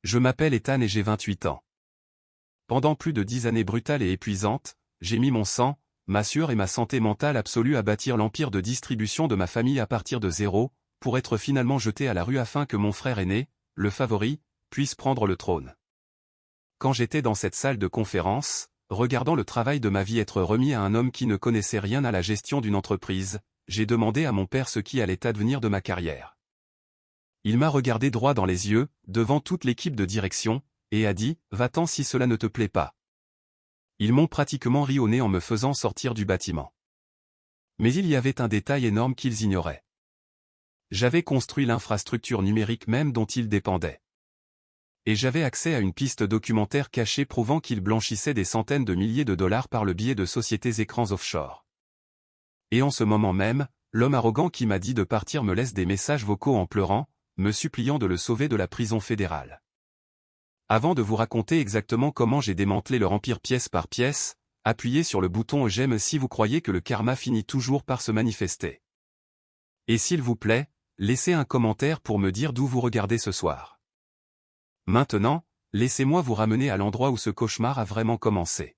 Je m'appelle Ethan et j'ai 28 ans. Pendant plus de 10 années brutales et épuisantes, j'ai mis mon sang, ma sueur et ma santé mentale absolue à bâtir l'empire de distribution de ma famille à partir de zéro, pour être finalement jeté à la rue afin que mon frère aîné, le favori, puisse prendre le trône. Quand j'étais dans cette salle de conférence, regardant le travail de ma vie être remis à un homme qui ne connaissait rien à la gestion d'une entreprise, j'ai demandé à mon père ce qui allait advenir de ma carrière. Il m'a regardé droit dans les yeux, devant toute l'équipe de direction, et a dit « Va-t'en si cela ne te plaît pas ». Ils m'ont pratiquement ri au nez en me faisant sortir du bâtiment. Mais il y avait un détail énorme qu'ils ignoraient. J'avais construit l'infrastructure numérique même dont ils dépendaient. Et j'avais accès à une piste documentaire cachée prouvant qu'ils blanchissaient des centaines de milliers de dollars par le biais de sociétés écrans offshore. Et en ce moment même, l'homme arrogant qui m'a dit de partir me laisse des messages vocaux en pleurant, me suppliant de le sauver de la prison fédérale. Avant de vous raconter exactement comment j'ai démantelé leur empire pièce par pièce, appuyez sur le bouton j'aime si vous croyez que le karma finit toujours par se manifester. Et s'il vous plaît, laissez un commentaire pour me dire d'où vous regardez ce soir. Maintenant, laissez-moi vous ramener à l'endroit où ce cauchemar a vraiment commencé.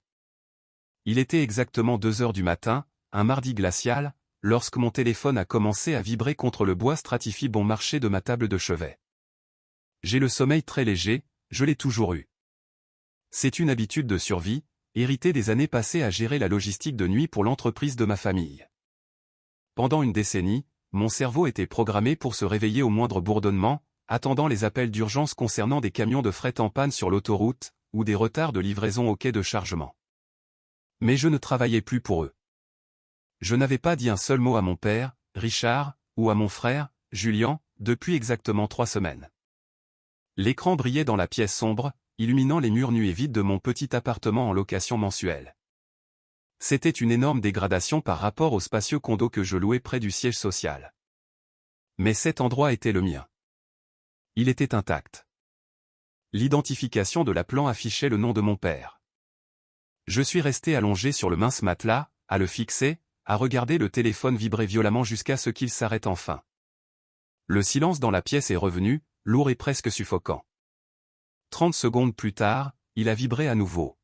Il était exactement 2 heures du matin, un mardi glacial, lorsque mon téléphone a commencé à vibrer contre le bois stratifié bon marché de ma table de chevet. J'ai le sommeil très léger, je l'ai toujours eu. C'est une habitude de survie, héritée des années passées à gérer la logistique de nuit pour l'entreprise de ma famille. Pendant une décennie, mon cerveau était programmé pour se réveiller au moindre bourdonnement, attendant les appels d'urgence concernant des camions de fret en panne sur l'autoroute, ou des retards de livraison au quai de chargement. Mais je ne travaillais plus pour eux. Je n'avais pas dit un seul mot à mon père, Richard, ou à mon frère, Julien, depuis exactement 3 semaines. L'écran brillait dans la pièce sombre, illuminant les murs nus et vides de mon petit appartement en location mensuelle. C'était une énorme dégradation par rapport au spacieux condo que je louais près du siège social. Mais cet endroit était le mien. Il était intact. L'identification de l'appelant affichait le nom de mon père. Je suis resté allongé sur le mince matelas, à le fixer, à regarder le téléphone vibrer violemment jusqu'à ce qu'il s'arrête enfin. Le silence dans la pièce est revenu, lourd et presque suffocant. 30 secondes plus tard, il a vibré à nouveau.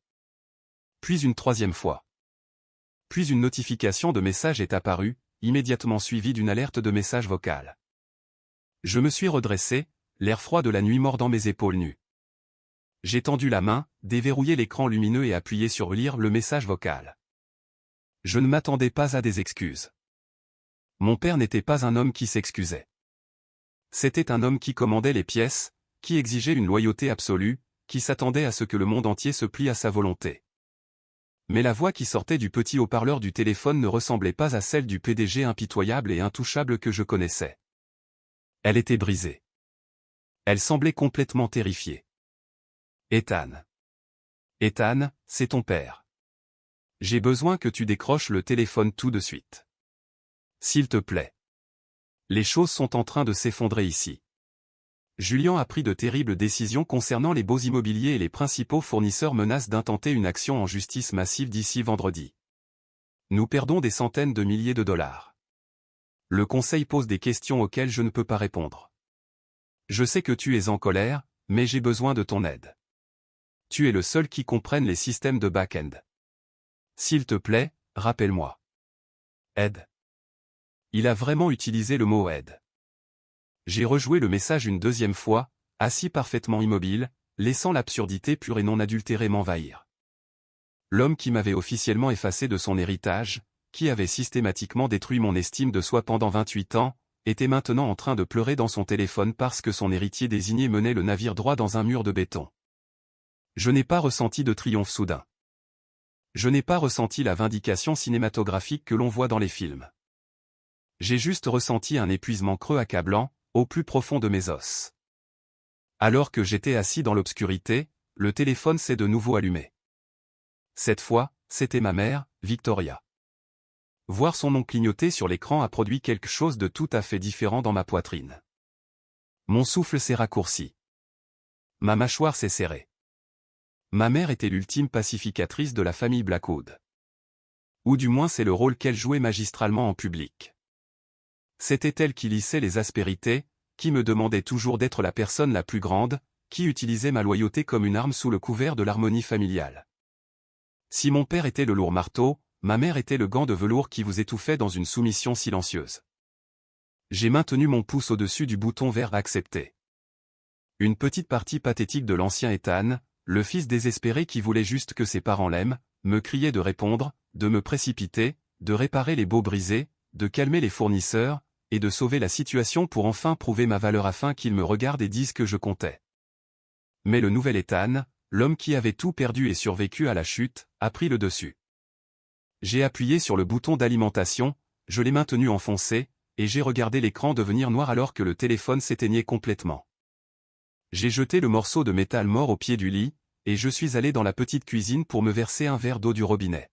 Puis une 3e fois. Puis une notification de message est apparue, immédiatement suivie d'une alerte de message vocal. Je me suis redressé, l'air froid de la nuit mordant mes épaules nues. J'ai tendu la main, déverrouillé l'écran lumineux et appuyé sur lire le message vocal. Je ne m'attendais pas à des excuses. Mon père n'était pas un homme qui s'excusait. C'était un homme qui commandait les pièces, qui exigeait une loyauté absolue, qui s'attendait à ce que le monde entier se plie à sa volonté. Mais la voix qui sortait du petit haut-parleur du téléphone ne ressemblait pas à celle du PDG impitoyable et intouchable que je connaissais. Elle était brisée. Elle semblait complètement terrifiée. Ethan. Ethan, c'est ton père. J'ai besoin que tu décroches le téléphone tout de suite. S'il te plaît. Les choses sont en train de s'effondrer ici. Julien a pris de terribles décisions concernant les baux immobiliers et les principaux fournisseurs menacent d'intenter une action en justice massive d'ici vendredi. Nous perdons des centaines de milliers de dollars. Le conseil pose des questions auxquelles je ne peux pas répondre. Je sais que tu es en colère, mais j'ai besoin de ton aide. Tu es le seul qui comprenne les systèmes de back-end. S'il te plaît, rappelle-moi. Aide. Il a vraiment utilisé le mot aide. J'ai rejoué le message une 2e fois, assis parfaitement immobile, laissant l'absurdité pure et non adultérée m'envahir. L'homme qui m'avait officiellement effacé de son héritage, qui avait systématiquement détruit mon estime de soi pendant 28 ans, était maintenant en train de pleurer dans son téléphone parce que son héritier désigné menait le navire droit dans un mur de béton. Je n'ai pas ressenti de triomphe soudain. Je n'ai pas ressenti la vindication cinématographique que l'on voit dans les films. J'ai juste ressenti un épuisement creux accablant, au plus profond de mes os. Alors que j'étais assis dans l'obscurité, le téléphone s'est de nouveau allumé. Cette fois, c'était ma mère, Victoria. Voir son nom clignoter sur l'écran a produit quelque chose de tout à fait différent dans ma poitrine. Mon souffle s'est raccourci. Ma mâchoire s'est serrée. Ma mère était l'ultime pacificatrice de la famille Blackwood. Ou du moins c'est le rôle qu'elle jouait magistralement en public. C'était elle qui lissait les aspérités, qui me demandait toujours d'être la personne la plus grande, qui utilisait ma loyauté comme une arme sous le couvert de l'harmonie familiale. Si mon père était le lourd marteau, ma mère était le gant de velours qui vous étouffait dans une soumission silencieuse. J'ai maintenu mon pouce au-dessus du bouton vert accepter. Une petite partie pathétique de l'ancien Ethan, le fils désespéré qui voulait juste que ses parents l'aiment, me criait de répondre, de me précipiter, de réparer les baux brisés, de calmer les fournisseurs, et de sauver la situation pour enfin prouver ma valeur afin qu'ils me regardent et disent que je comptais. Mais le nouvel Ethan, l'homme qui avait tout perdu et survécu à la chute, a pris le dessus. J'ai appuyé sur le bouton d'alimentation, je l'ai maintenu enfoncé, et j'ai regardé l'écran devenir noir alors que le téléphone s'éteignait complètement. J'ai jeté le morceau de métal mort au pied du lit, et je suis allé dans la petite cuisine pour me verser un verre d'eau du robinet.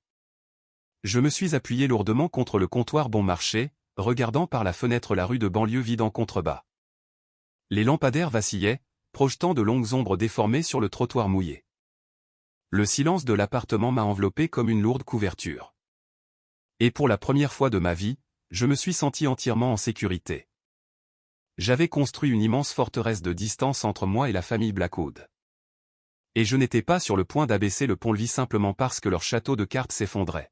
Je me suis appuyé lourdement contre le comptoir bon marché, regardant par la fenêtre la rue de banlieue vide en contrebas. Les lampadaires vacillaient, projetant de longues ombres déformées sur le trottoir mouillé. Le silence de l'appartement m'a enveloppé comme une lourde couverture. Et pour la première fois de ma vie, je me suis senti entièrement en sécurité. J'avais construit une immense forteresse de distance entre moi et la famille Blackwood. Et je n'étais pas sur le point d'abaisser le pont-levis simplement parce que leur château de cartes s'effondrait.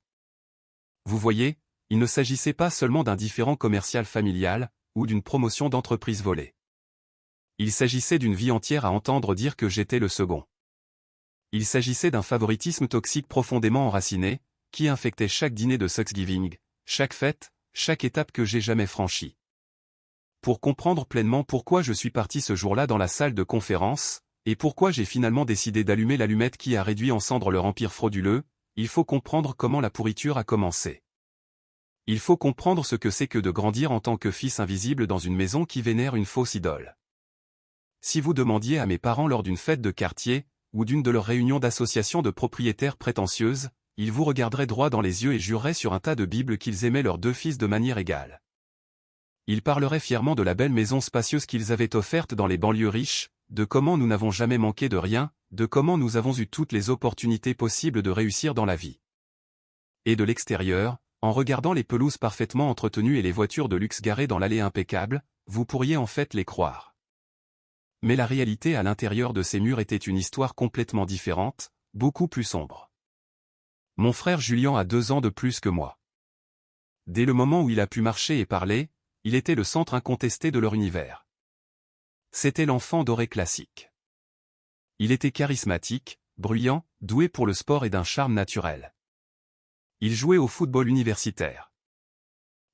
Vous voyez, il ne s'agissait pas seulement d'un différend commercial familial, ou d'une promotion d'entreprise volée. Il s'agissait d'une vie entière à entendre dire que j'étais le second. Il s'agissait d'un favoritisme toxique profondément enraciné, qui infectait chaque dîner de Thanksgiving, chaque fête, chaque étape que j'ai jamais franchie. Pour comprendre pleinement pourquoi je suis parti ce jour-là dans la salle de conférence, et pourquoi j'ai finalement décidé d'allumer l'allumette qui a réduit en cendres leur empire frauduleux, il faut comprendre comment la pourriture a commencé. Il faut comprendre ce que c'est que de grandir en tant que fils invisible dans une maison qui vénère une fausse idole. Si vous demandiez à mes parents lors d'une fête de quartier, ou d'une de leurs réunions d'associations de propriétaires prétentieuses, ils vous regarderaient droit dans les yeux et jureraient sur un tas de bibles qu'ils aimaient leurs deux fils de manière égale. Ils parleraient fièrement de la belle maison spacieuse qu'ils avaient offerte dans les banlieues riches, de comment nous n'avons jamais manqué de rien, de comment nous avons eu toutes les opportunités possibles de réussir dans la vie. Et de l'extérieur, en regardant les pelouses parfaitement entretenues et les voitures de luxe garées dans l'allée impeccable, vous pourriez en fait les croire. Mais la réalité à l'intérieur de ces murs était une histoire complètement différente, beaucoup plus sombre. Mon frère Julien a 2 ans de plus que moi. Dès le moment où il a pu marcher et parler, il était le centre incontesté de leur univers. C'était l'enfant doré classique. Il était charismatique, bruyant, doué pour le sport et d'un charme naturel. Il jouait au football universitaire.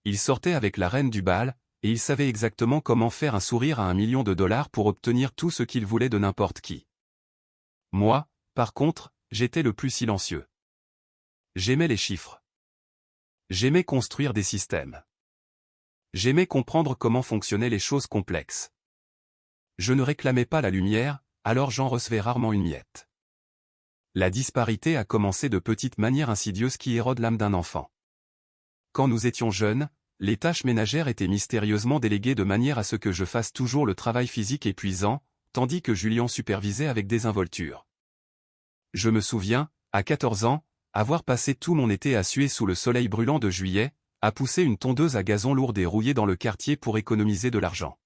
Il sortait avec la reine du bal, et il savait exactement comment faire un sourire à $1 million pour obtenir tout ce qu'il voulait de n'importe qui. Moi, par contre, j'étais le plus silencieux. J'aimais les chiffres. J'aimais construire des systèmes. J'aimais comprendre comment fonctionnaient les choses complexes. Je ne réclamais pas la lumière, alors j'en recevais rarement une miette. La disparité a commencé de petites manières insidieuses qui érodent l'âme d'un enfant. Quand nous étions jeunes, les tâches ménagères étaient mystérieusement déléguées de manière à ce que je fasse toujours le travail physique épuisant, tandis que Julien supervisait avec désinvolture. Je me souviens, à 14 ans, avoir passé tout mon été à suer sous le soleil brûlant de juillet, à pousser une tondeuse à gazon lourde et rouillée dans le quartier pour économiser de l'argent.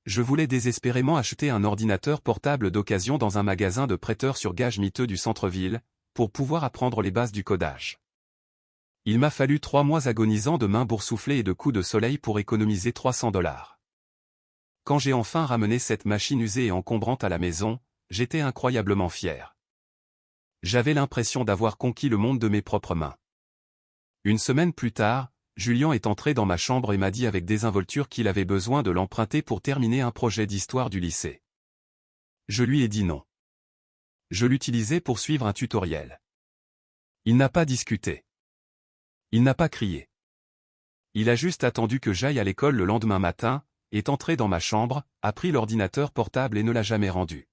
Je voulais désespérément acheter un ordinateur portable d'occasion dans un magasin de prêteurs sur gage miteux du centre-ville, pour pouvoir apprendre les bases du codage. Il m'a fallu 3 mois agonisants de mains boursouflées et de coups de soleil pour économiser $300. Quand j'ai enfin ramené cette machine usée et encombrante à la maison, j'étais incroyablement fier. J'avais l'impression d'avoir conquis le monde de mes propres mains. Une semaine plus tard, Julien est entré dans ma chambre et m'a dit avec désinvolture qu'il avait besoin de l'emprunter pour terminer un projet d'histoire du lycée. Je lui ai dit non. Je l'utilisais pour suivre un tutoriel. Il n'a pas discuté. Il n'a pas crié. Il a juste attendu que j'aille à l'école le lendemain matin, est entré dans ma chambre, a pris l'ordinateur portable et ne l'a jamais rendu.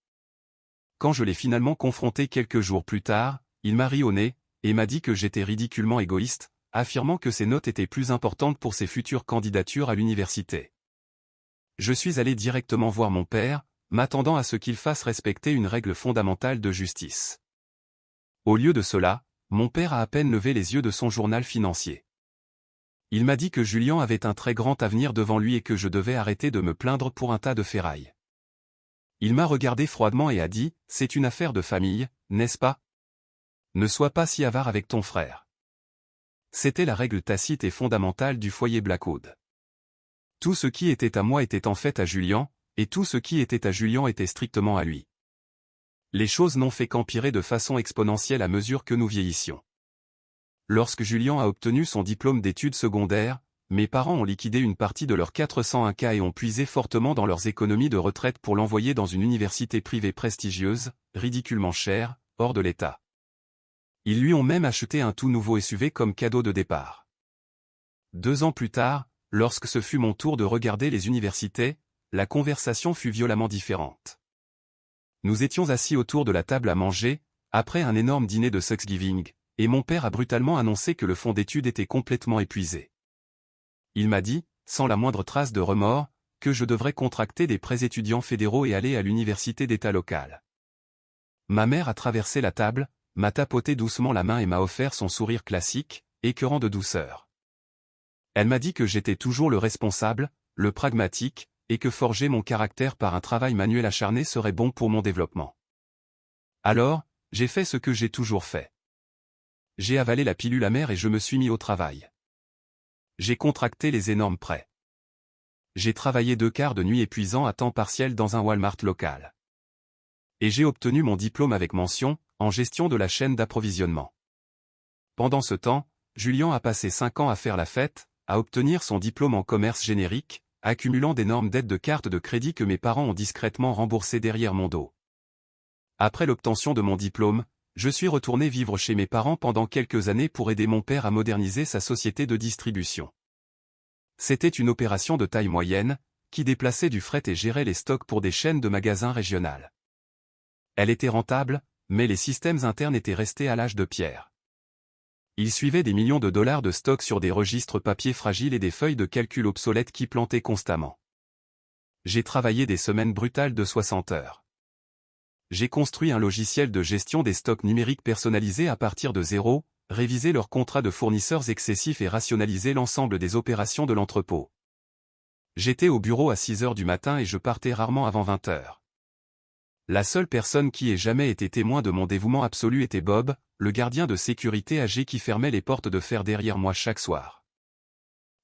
Quand je l'ai finalement confronté quelques jours plus tard, il m'a ri au nez, et m'a dit que j'étais ridiculement égoïste, affirmant que ses notes étaient plus importantes pour ses futures candidatures à l'université. Je suis allé directement voir mon père, m'attendant à ce qu'il fasse respecter une règle fondamentale de justice. Au lieu de cela, mon père a à peine levé les yeux de son journal financier. Il m'a dit que Julien avait un très grand avenir devant lui et que je devais arrêter de me plaindre pour un tas de ferrailles. Il m'a regardé froidement et a dit, « C'est une affaire de famille, n'est-ce pas? Ne sois pas si avare avec ton frère. » C'était la règle tacite et fondamentale du foyer Blackwood. Tout ce qui était à moi était en fait à Julian, et tout ce qui était à Julian était strictement à lui. Les choses n'ont fait qu'empirer de façon exponentielle à mesure que nous vieillissions. Lorsque Julian a obtenu son diplôme d'études secondaires, mes parents ont liquidé une partie de leurs 401K et ont puisé fortement dans leurs économies de retraite pour l'envoyer dans une université privée prestigieuse, ridiculement chère, hors de l'État. Ils lui ont même acheté un tout nouveau SUV comme cadeau de départ. 2 ans plus tard, lorsque ce fut mon tour de regarder les universités, la conversation fut violemment différente. Nous étions assis autour de la table à manger, après un énorme dîner de Thanksgiving, et mon père a brutalement annoncé que le fonds d'études était complètement épuisé. Il m'a dit, sans la moindre trace de remords, que je devrais contracter des prêts étudiants fédéraux et aller à l'université d'État locale. Ma mère a traversé la table, m'a tapoté doucement la main et m'a offert son sourire classique, écœurant de douceur. Elle m'a dit que j'étais toujours le responsable, le pragmatique, et que forger mon caractère par un travail manuel acharné serait bon pour mon développement. Alors, j'ai fait ce que j'ai toujours fait. J'ai avalé la pilule amère et je me suis mis au travail. J'ai contracté les énormes prêts. J'ai travaillé 2 quarts de nuit épuisants à temps partiel dans un Walmart local. Et j'ai obtenu mon diplôme avec mention, en gestion de la chaîne d'approvisionnement. Pendant ce temps, Julian a passé 5 ans à faire la fête, à obtenir son diplôme en commerce générique, accumulant d'énormes dettes de cartes de crédit que mes parents ont discrètement remboursées derrière mon dos. Après l'obtention de mon diplôme, je suis retourné vivre chez mes parents pendant quelques années pour aider mon père à moderniser sa société de distribution. C'était une opération de taille moyenne, qui déplaçait du fret et gérait les stocks pour des chaînes de magasins régionales. Elle était rentable, mais les systèmes internes étaient restés à l'âge de pierre. Il suivait des millions de dollars de stocks sur des registres papier fragiles et des feuilles de calcul obsolètes qui plantaient constamment. J'ai travaillé des semaines brutales de 60 heures. J'ai construit un logiciel de gestion des stocks numériques personnalisés à partir de zéro, révisé leurs contrats de fournisseurs excessifs et rationalisé l'ensemble des opérations de l'entrepôt. J'étais au bureau à 6 heures du matin et je partais rarement avant 20 heures. La seule personne qui ait jamais été témoin de mon dévouement absolu était Bob, le gardien de sécurité âgé qui fermait les portes de fer derrière moi chaque soir.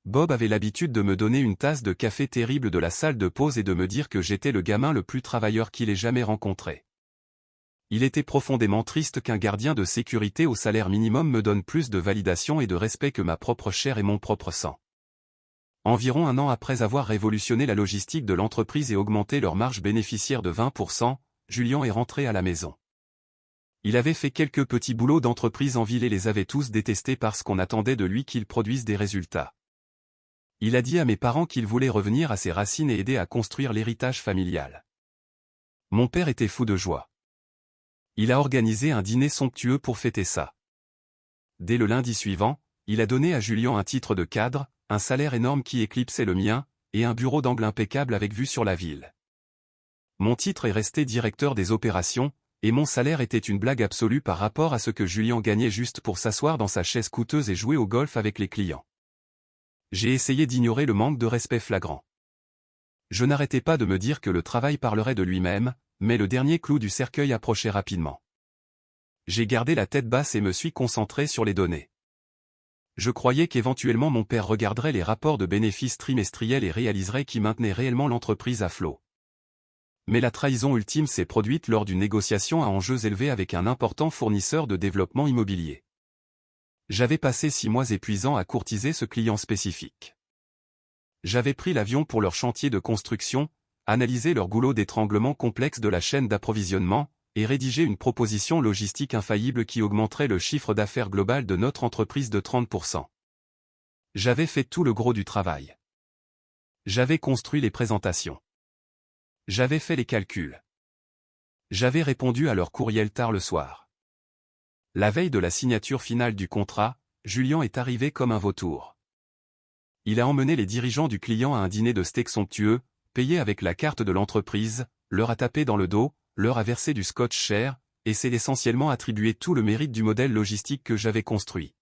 Bob avait l'habitude de me donner une tasse de café terrible de la salle de pause et de me dire que j'étais le gamin le plus travailleur qu'il ait jamais rencontré. Il était profondément triste qu'un gardien de sécurité au salaire minimum me donne plus de validation et de respect que ma propre chair et mon propre sang. Environ 1 an après avoir révolutionné la logistique de l'entreprise et augmenté leur marge bénéficiaire de 20%, Julian est rentré à la maison. Il avait fait quelques petits boulots d'entreprise en ville et les avait tous détestés parce qu'on attendait de lui qu'il produise des résultats. Il a dit à mes parents qu'il voulait revenir à ses racines et aider à construire l'héritage familial. Mon père était fou de joie. Il a organisé un dîner somptueux pour fêter ça. Dès le lundi suivant, il a donné à Julian un titre de cadre, un salaire énorme qui éclipsait le mien, et un bureau d'angle impeccable avec vue sur la ville. Mon titre est resté directeur des opérations, et mon salaire était une blague absolue par rapport à ce que Julian gagnait juste pour s'asseoir dans sa chaise coûteuse et jouer au golf avec les clients. J'ai essayé d'ignorer le manque de respect flagrant. Je n'arrêtais pas de me dire que le travail parlerait de lui-même, mais le dernier clou du cercueil approchait rapidement. J'ai gardé la tête basse et me suis concentré sur les données. Je croyais qu'éventuellement mon père regarderait les rapports de bénéfices trimestriels et réaliserait qui maintenait réellement l'entreprise à flot. Mais la trahison ultime s'est produite lors d'une négociation à enjeux élevés avec un important fournisseur de développement immobilier. J'avais passé 6 mois épuisants à courtiser ce client spécifique. J'avais pris l'avion pour leur chantier de construction, analysé leur goulot d'étranglement complexe de la chaîne d'approvisionnement, et rédigé une proposition logistique infaillible qui augmenterait le chiffre d'affaires global de notre entreprise de 30%. J'avais fait tout le gros du travail. J'avais construit les présentations. J'avais fait les calculs. J'avais répondu à leur courriel tard le soir. La veille de la signature finale du contrat, Julian est arrivé comme un vautour. Il a emmené les dirigeants du client à un dîner de steak somptueux, payé avec la carte de l'entreprise, leur a tapé dans le dos, leur a versé du scotch cher, et s'est essentiellement attribué tout le mérite du modèle logistique que j'avais construit.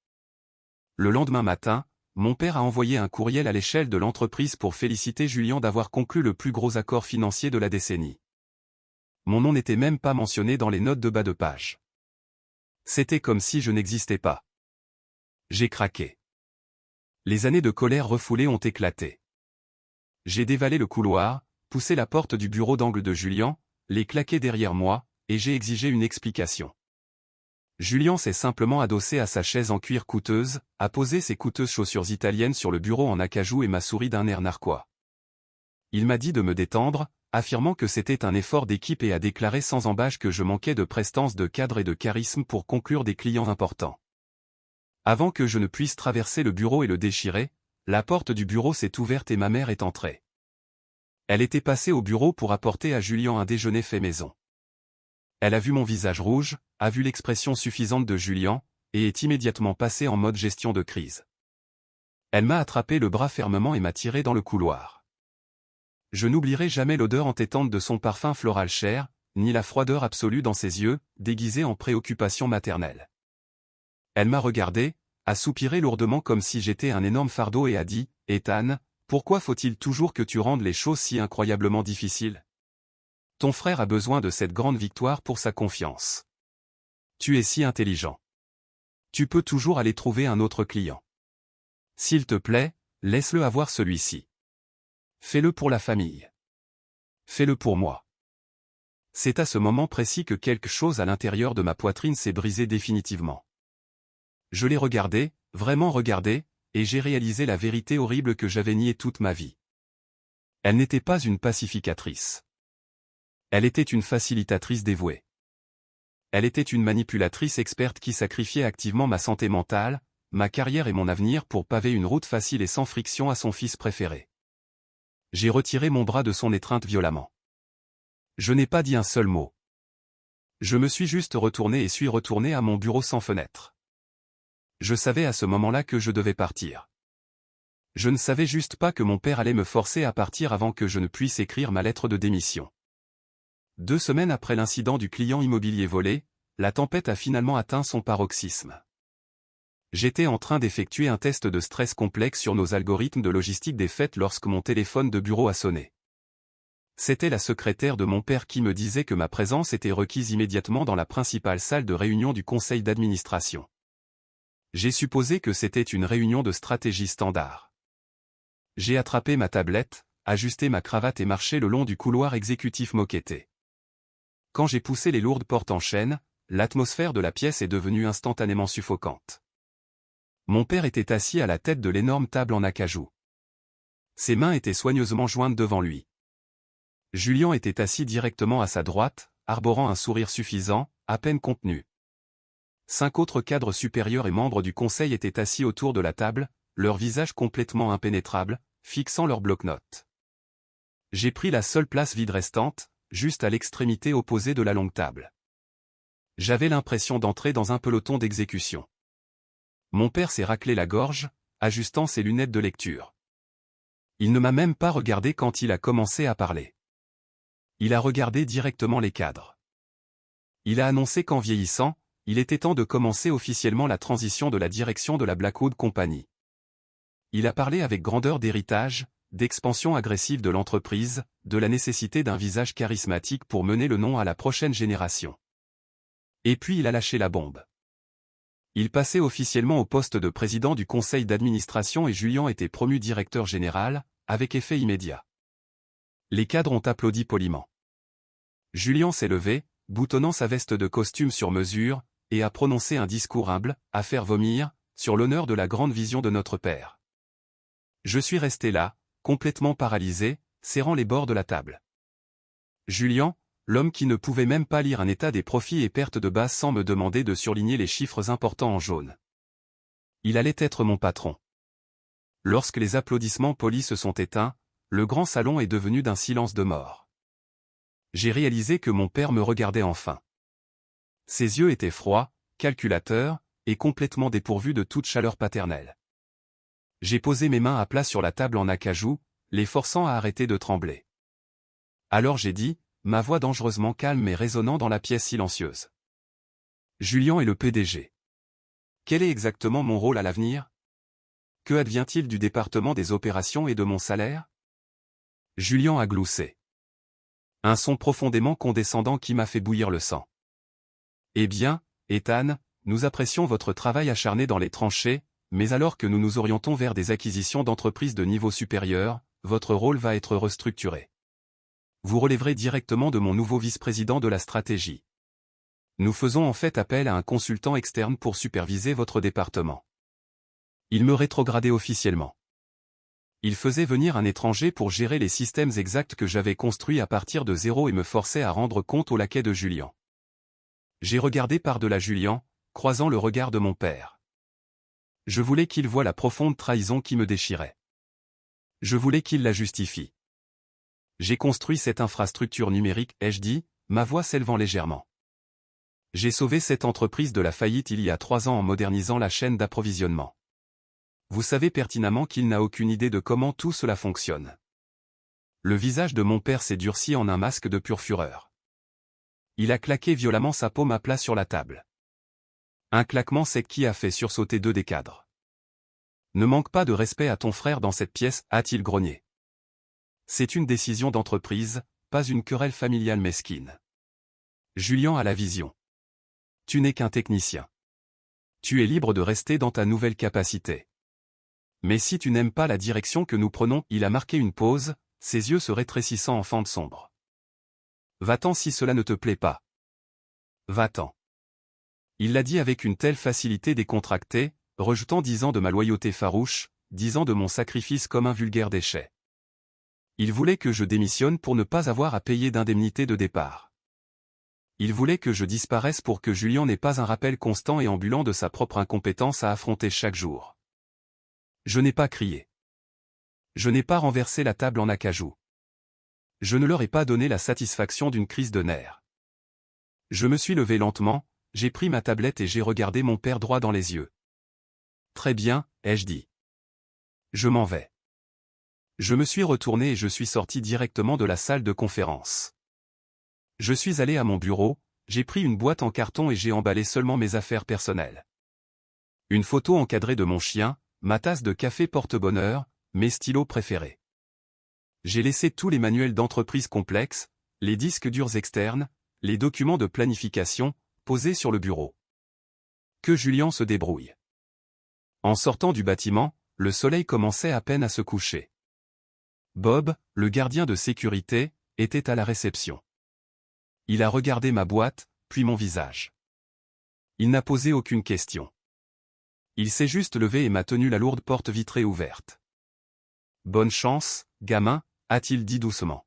Le lendemain matin, mon père a envoyé un courriel à l'échelle de l'entreprise pour féliciter Julian d'avoir conclu le plus gros accord financier de la décennie. Mon nom n'était même pas mentionné dans les notes de bas de page. C'était comme si je n'existais pas. J'ai craqué. Les années de colère refoulée ont éclaté. J'ai dévalé le couloir, poussé la porte du bureau d'angle de Julien, les claqué derrière moi, et j'ai exigé une explication. Julien s'est simplement adossé à sa chaise en cuir coûteuse, a posé ses coûteuses chaussures italiennes sur le bureau en acajou et m'a souri d'un air narquois. Il m'a dit de me détendre, affirmant que c'était un effort d'équipe et a déclaré sans embâche que je manquais de prestance de cadre et de charisme pour conclure des clients importants. Avant que je ne puisse traverser le bureau et le déchirer, la porte du bureau s'est ouverte et ma mère est entrée. Elle était passée au bureau pour apporter à Julien un déjeuner fait maison. Elle a vu mon visage rouge, a vu l'expression suffisante de Julien, et est immédiatement passée en mode gestion de crise. Elle m'a attrapé le bras fermement et m'a tiré dans le couloir. Je n'oublierai jamais l'odeur entêtante de son parfum floral cher, ni la froideur absolue dans ses yeux, déguisés en préoccupation maternelle. Elle m'a regardé, a soupiré lourdement comme si j'étais un énorme fardeau et a dit « Ethan, pourquoi faut-il toujours que tu rendes les choses si incroyablement difficiles ? Ton frère a besoin de cette grande victoire pour sa confiance. Tu es si intelligent. Tu peux toujours aller trouver un autre client. S'il te plaît, laisse-le avoir celui-ci. Fais-le pour la famille. Fais-le pour moi. » C'est à ce moment précis que quelque chose à l'intérieur de ma poitrine s'est brisé définitivement. Je l'ai regardé, vraiment regardé, et j'ai réalisé la vérité horrible que j'avais niée toute ma vie. Elle n'était pas une pacificatrice. Elle était une facilitatrice dévouée. Elle était une manipulatrice experte qui sacrifiait activement ma santé mentale, ma carrière et mon avenir pour paver une route facile et sans friction à son fils préféré. J'ai retiré mon bras de son étreinte violemment. Je n'ai pas dit un seul mot. Je me suis juste retourné et suis retourné à mon bureau sans fenêtre. Je savais à ce moment-là que je devais partir. Je ne savais juste pas que mon père allait me forcer à partir avant que je ne puisse écrire ma lettre de démission. 2 semaines après l'incident du client immobilier volé, la tempête a finalement atteint son paroxysme. J'étais en train d'effectuer un test de stress complexe sur nos algorithmes de logistique des fêtes lorsque mon téléphone de bureau a sonné. C'était la secrétaire de mon père qui me disait que ma présence était requise immédiatement dans la principale salle de réunion du conseil d'administration. J'ai supposé que c'était une réunion de stratégie standard. J'ai attrapé ma tablette, ajusté ma cravate et marché le long du couloir exécutif moquetté. Quand j'ai poussé les lourdes portes en chaîne, l'atmosphère de la pièce est devenue instantanément suffocante. Mon père était assis à la tête de l'énorme table en acajou. Ses mains étaient soigneusement jointes devant lui. Julien était assis directement à sa droite, arborant un sourire suffisant, à peine contenu. 5 autres cadres supérieurs et membres du conseil étaient assis autour de la table, leurs visages complètement impénétrables, fixant leurs bloc-notes. J'ai pris la seule place vide restante, juste à l'extrémité opposée de la longue table. J'avais l'impression d'entrer dans un peloton d'exécution. Mon père s'est raclé la gorge, ajustant ses lunettes de lecture. Il ne m'a même pas regardé quand il a commencé à parler. Il a regardé directement les cadres. Il a annoncé qu'en vieillissant, il était temps de commencer officiellement la transition de la direction de la Blackwood Company. Il a parlé avec grandeur d'héritage, d'expansion agressive de l'entreprise, de la nécessité d'un visage charismatique pour mener le nom à la prochaine génération. Et puis il a lâché la bombe. Il passait officiellement au poste de président du conseil d'administration et Julien était promu directeur général, avec effet immédiat. Les cadres ont applaudi poliment. Julien s'est levé, boutonnant sa veste de costume sur mesure, et a prononcé un discours humble, à faire vomir, sur l'honneur de la grande vision de notre père. Je suis resté là, complètement paralysé, serrant les bords de la table. Julien, l'homme qui ne pouvait même pas lire un état des profits et pertes de base sans me demander de surligner les chiffres importants en jaune. Il allait être mon patron. Lorsque les applaudissements polis se sont éteints, le grand salon est devenu d'un silence de mort. J'ai réalisé que mon père me regardait enfin. Ses yeux étaient froids, calculateurs, et complètement dépourvus de toute chaleur paternelle. J'ai posé mes mains à plat sur la table en acajou, les forçant à arrêter de trembler. Alors j'ai dit, ma voix dangereusement calme et résonnant dans la pièce silencieuse. Julien est le PDG. Quel est exactement mon rôle à l'avenir? Que advient-il du département des opérations et de mon salaire? Julien a gloussé. Un son profondément condescendant qui m'a fait bouillir le sang. Eh bien, Ethan, nous apprécions votre travail acharné dans les tranchées, mais alors que nous nous orientons vers des acquisitions d'entreprises de niveau supérieur, votre rôle va être restructuré. Vous relèverez directement de mon nouveau vice-président de la stratégie. Nous faisons en fait appel à un consultant externe pour superviser votre département. Il me rétrogradait officiellement. Il faisait venir un étranger pour gérer les systèmes exacts que j'avais construits à partir de zéro et me forçait à rendre compte au laquais de Julian. J'ai regardé par-delà Julian, croisant le regard de mon père. Je voulais qu'il voie la profonde trahison qui me déchirait. Je voulais qu'il la justifie. J'ai construit cette infrastructure numérique, ai-je dit, ma voix s'élevant légèrement. J'ai sauvé cette entreprise de la faillite il y a 3 ans en modernisant la chaîne d'approvisionnement. Vous savez pertinemment qu'il n'a aucune idée de comment tout cela fonctionne. Le visage de mon père s'est durci en un masque de pure fureur. Il a claqué violemment sa paume à plat sur la table. Un claquement sec qui a fait sursauter 2 des cadres. Ne manque pas de respect à ton frère dans cette pièce, a-t-il grogné. C'est une décision d'entreprise, pas une querelle familiale mesquine. Julian a la vision. Tu n'es qu'un technicien. Tu es libre de rester dans ta nouvelle capacité. Mais si tu n'aimes pas la direction que nous prenons, il a marqué une pause, ses yeux se rétrécissant en fente sombre. Va-t'en si cela ne te plaît pas. Va-t'en. Il l'a dit avec une telle facilité décontractée, rejetant 10 ans de ma loyauté farouche, 10 ans de mon sacrifice comme un vulgaire déchet. Il voulait que je démissionne pour ne pas avoir à payer d'indemnité de départ. Il voulait que je disparaisse pour que Julian n'ait pas un rappel constant et ambulant de sa propre incompétence à affronter chaque jour. Je n'ai pas crié. Je n'ai pas renversé la table en acajou. Je ne leur ai pas donné la satisfaction d'une crise de nerfs. Je me suis levé lentement, j'ai pris ma tablette et j'ai regardé mon père droit dans les yeux. Très bien, ai-je dit. Je m'en vais. Je me suis retourné et je suis sorti directement de la salle de conférence. Je suis allé à mon bureau, j'ai pris une boîte en carton et j'ai emballé seulement mes affaires personnelles. Une photo encadrée de mon chien, ma tasse de café porte-bonheur, mes stylos préférés. J'ai laissé tous les manuels d'entreprise complexes, les disques durs externes, les documents de planification, posés sur le bureau. Que Julian se débrouille. En sortant du bâtiment, le soleil commençait à peine à se coucher. Bob, le gardien de sécurité, était à la réception. Il a regardé ma boîte, puis mon visage. Il n'a posé aucune question. Il s'est juste levé et m'a tenu la lourde porte vitrée ouverte. Bonne chance, gamin, a-t-il dit doucement.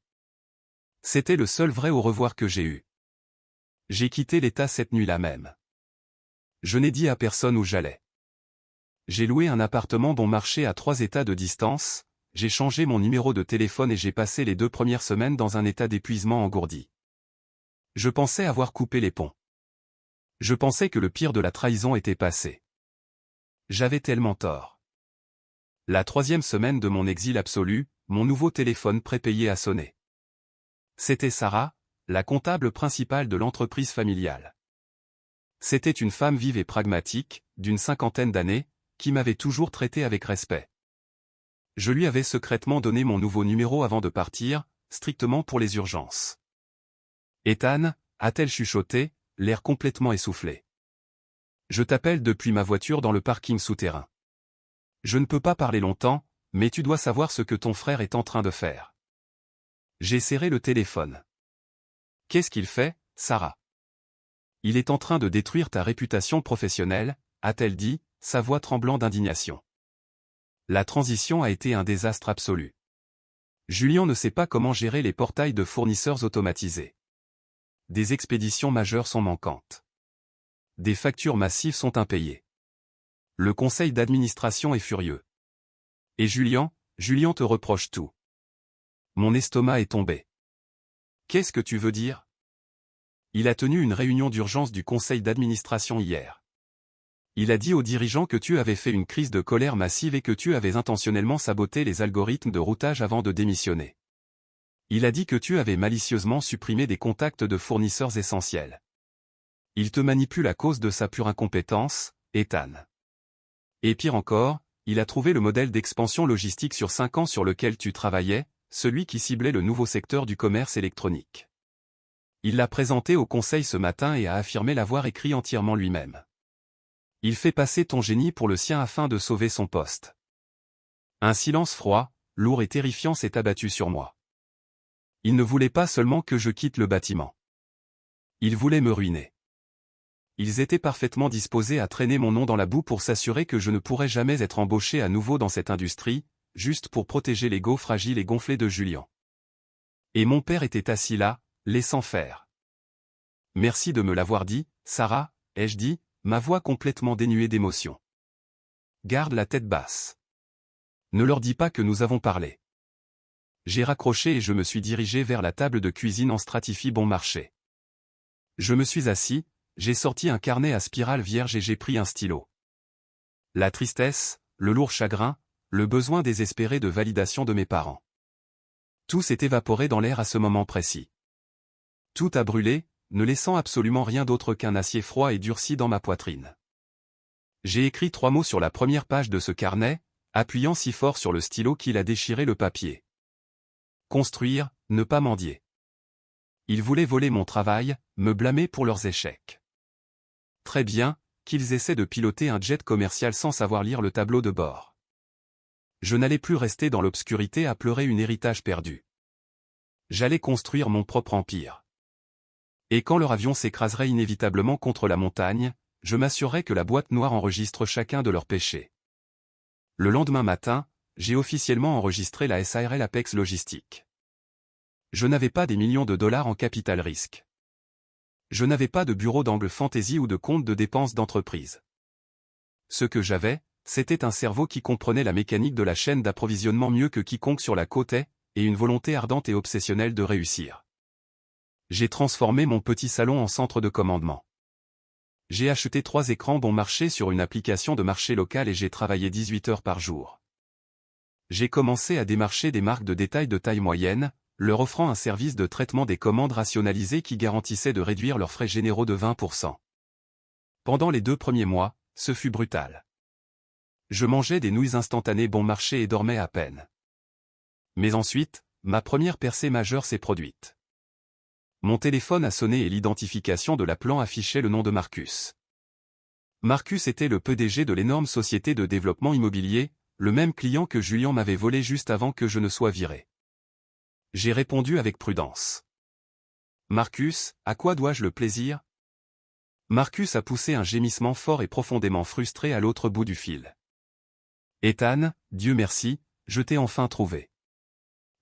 C'était le seul vrai au revoir que j'ai eu. J'ai quitté l'État cette nuit-là même. Je n'ai dit à personne où j'allais. J'ai loué un appartement bon marché à 3 états de distance, j'ai changé mon numéro de téléphone et j'ai passé les 2 premières semaines dans un état d'épuisement engourdi. Je pensais avoir coupé les ponts. Je pensais que le pire de la trahison était passé. J'avais tellement tort. La 3e semaine de mon exil absolu, mon nouveau téléphone prépayé a sonné. C'était Sarah, la comptable principale de l'entreprise familiale. C'était une femme vive et pragmatique, d'une 50aine d'années, qui m'avait toujours traité avec respect. Je lui avais secrètement donné mon nouveau numéro avant de partir, strictement pour les urgences. Ethan, a-t-elle chuchoté, l'air complètement essoufflé. Je t'appelle depuis ma voiture dans le parking souterrain. Je ne peux pas parler longtemps, mais tu dois savoir ce que ton frère est en train de faire. J'ai serré le téléphone. Qu'est-ce qu'il fait, Sarah? Il est en train de détruire ta réputation professionnelle, a-t-elle dit, sa voix tremblant d'indignation. La transition a été un désastre absolu. Julian ne sait pas comment gérer les portails de fournisseurs automatisés. Des expéditions majeures sont manquantes. Des factures massives sont impayées. Le conseil d'administration est furieux. Et Julian te reproche tout. Mon estomac est tombé. Qu'est-ce que tu veux dire? Il a tenu une réunion d'urgence du conseil d'administration hier. Il a dit aux dirigeants que tu avais fait une crise de colère massive et que tu avais intentionnellement saboté les algorithmes de routage avant de démissionner. Il a dit que tu avais malicieusement supprimé des contacts de fournisseurs essentiels. Il te manipule à cause de sa pure incompétence, Ethan. Et pire encore, il a trouvé le modèle d'expansion logistique sur 5 ans sur lequel tu travaillais, celui qui ciblait le nouveau secteur du commerce électronique. Il l'a présenté au conseil ce matin et a affirmé l'avoir écrit entièrement lui-même. Il fait passer ton génie pour le sien afin de sauver son poste. Un silence froid, lourd et terrifiant s'est abattu sur moi. Il ne voulait pas seulement que je quitte le bâtiment. Il voulait me ruiner. Ils étaient parfaitement disposés à traîner mon nom dans la boue pour s'assurer que je ne pourrais jamais être embauché à nouveau dans cette industrie, juste pour protéger l'ego fragile et gonflé de Julien. Et mon père était assis là, laissant faire. Merci de me l'avoir dit, Sarah, ai-je dit, ma voix complètement dénuée d'émotion. Garde la tête basse. Ne leur dis pas que nous avons parlé. J'ai raccroché et je me suis dirigé vers la table de cuisine en stratifie bon marché. Je me suis assis, j'ai sorti un carnet à spirale vierge et j'ai pris un stylo. La tristesse, le lourd chagrin, le besoin désespéré de validation de mes parents. Tout s'est évaporé dans l'air à ce moment précis. Tout a brûlé, ne laissant absolument rien d'autre qu'un acier froid et durci dans ma poitrine. J'ai écrit 3 mots sur la première page de ce carnet, appuyant si fort sur le stylo qu'il a déchiré le papier. Construire, ne pas mendier. Ils voulaient voler mon travail, me blâmer pour leurs échecs. Très bien, qu'ils essaient de piloter un jet commercial sans savoir lire le tableau de bord. Je n'allais plus rester dans l'obscurité à pleurer un héritage perdu. J'allais construire mon propre empire. Et quand leur avion s'écraserait inévitablement contre la montagne, je m'assurerais que la boîte noire enregistre chacun de leurs péchés. Le lendemain matin, j'ai officiellement enregistré la SARL Apex Logistique. Je n'avais pas des millions de dollars en capital risque. Je n'avais pas de bureau d'angle fantasy ou de compte de dépenses d'entreprise. Ce que j'avais, c'était un cerveau qui comprenait la mécanique de la chaîne d'approvisionnement mieux que quiconque sur la côte et une volonté ardente et obsessionnelle de réussir. J'ai transformé mon petit salon en centre de commandement. J'ai acheté 3 écrans bon marché sur une application de marché local et j'ai travaillé 18 heures par jour. J'ai commencé à démarcher des marques de détail de taille moyenne, leur offrant un service de traitement des commandes rationalisé qui garantissait de réduire leurs frais généraux de 20%. Pendant les 2 premiers mois, ce fut brutal. Je mangeais des nouilles instantanées bon marché et dormais à peine. Mais ensuite, ma première percée majeure s'est produite. Mon téléphone a sonné et l'identification de l'appelant affichait le nom de Marcus. Marcus était le PDG de l'énorme société de développement immobilier, le même client que Julien m'avait volé juste avant que je ne sois viré. J'ai répondu avec prudence. Marcus, à quoi dois-je le plaisir? Marcus a poussé un gémissement fort et profondément frustré à l'autre bout du fil. Ethan, Dieu merci, je t'ai enfin trouvé.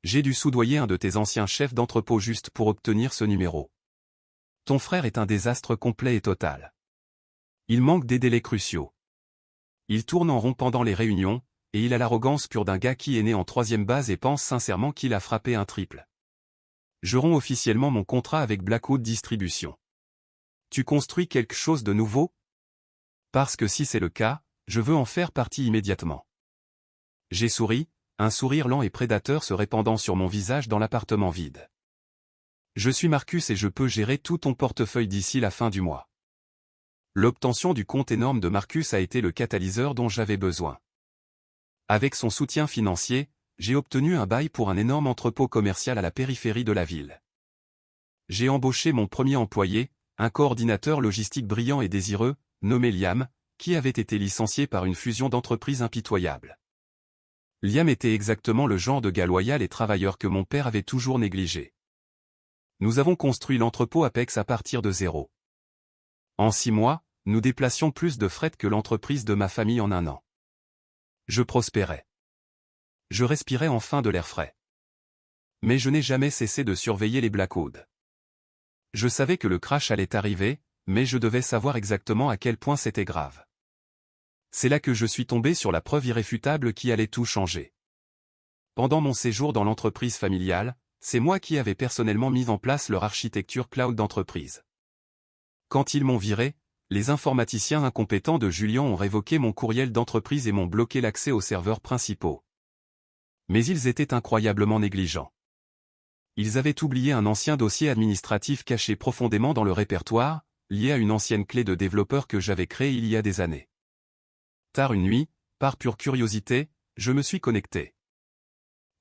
J'ai dû soudoyer un de tes anciens chefs d'entrepôt juste pour obtenir ce numéro. Ton frère est un désastre complet et total. Il manque des délais cruciaux. Il tourne en rond pendant les réunions, et il a l'arrogance pure d'un gars qui est né en 3e base et pense sincèrement qu'il a frappé un triple. Je romps officiellement mon contrat avec Blackwood Distribution. Tu construis quelque chose de nouveau? Parce que si c'est le cas, je veux en faire partie immédiatement. J'ai souri, un sourire lent et prédateur se répandant sur mon visage dans l'appartement vide. Je suis Marcus et je peux gérer tout ton portefeuille d'ici la fin du mois. L'obtention du compte énorme de Marcus a été le catalyseur dont j'avais besoin. Avec son soutien financier, j'ai obtenu un bail pour un énorme entrepôt commercial à la périphérie de la ville. J'ai embauché mon premier employé, un coordinateur logistique brillant et désireux, nommé Liam, qui avait été licencié par une fusion d'entreprises impitoyable. Liam était exactement le genre de gars loyal et travailleur que mon père avait toujours négligé. Nous avons construit l'entrepôt Apex à partir de zéro. En 6 mois, nous déplacions plus de fret que l'entreprise de ma famille en 1 an. Je prospérais. Je respirais enfin de l'air frais. Mais je n'ai jamais cessé de surveiller les Blackwood. Je savais que le crash allait arriver, mais je devais savoir exactement à quel point c'était grave. C'est là que je suis tombé sur la preuve irréfutable qui allait tout changer. Pendant mon séjour dans l'entreprise familiale, c'est moi qui avais personnellement mis en place leur architecture cloud d'entreprise. Quand ils m'ont viré, les informaticiens incompétents de Julien ont révoqué mon courriel d'entreprise et m'ont bloqué l'accès aux serveurs principaux. Mais ils étaient incroyablement négligents. Ils avaient oublié un ancien dossier administratif caché profondément dans le répertoire, lié à une ancienne clé de développeur que j'avais créée il y a des années. Tard une nuit, par pure curiosité, je me suis connecté.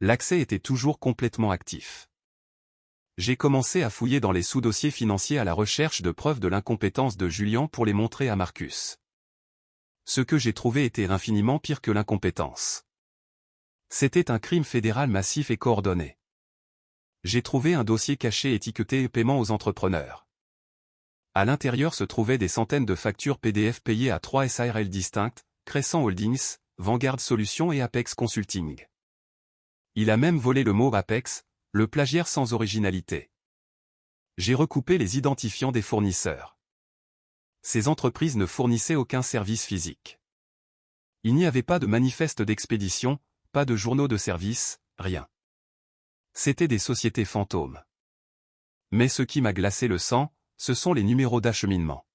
L'accès était toujours complètement actif. J'ai commencé à fouiller dans les sous-dossiers financiers à la recherche de preuves de l'incompétence de Julian pour les montrer à Marcus. Ce que j'ai trouvé était infiniment pire que l'incompétence. C'était un crime fédéral massif et coordonné. J'ai trouvé un dossier caché étiqueté « Paiement aux entrepreneurs ». À l'intérieur se trouvaient des centaines de factures PDF payées à 3 SARL distinctes, Crescent Holdings, Vanguard Solutions et Apex Consulting. Il a même volé le mot Apex, le plagiaire sans originalité. J'ai recoupé les identifiants des fournisseurs. Ces entreprises ne fournissaient aucun service physique. Il n'y avait pas de manifeste d'expédition, pas de journaux de service, rien. C'étaient des sociétés fantômes. Mais ce qui m'a glacé le sang, ce sont les numéros d'acheminement.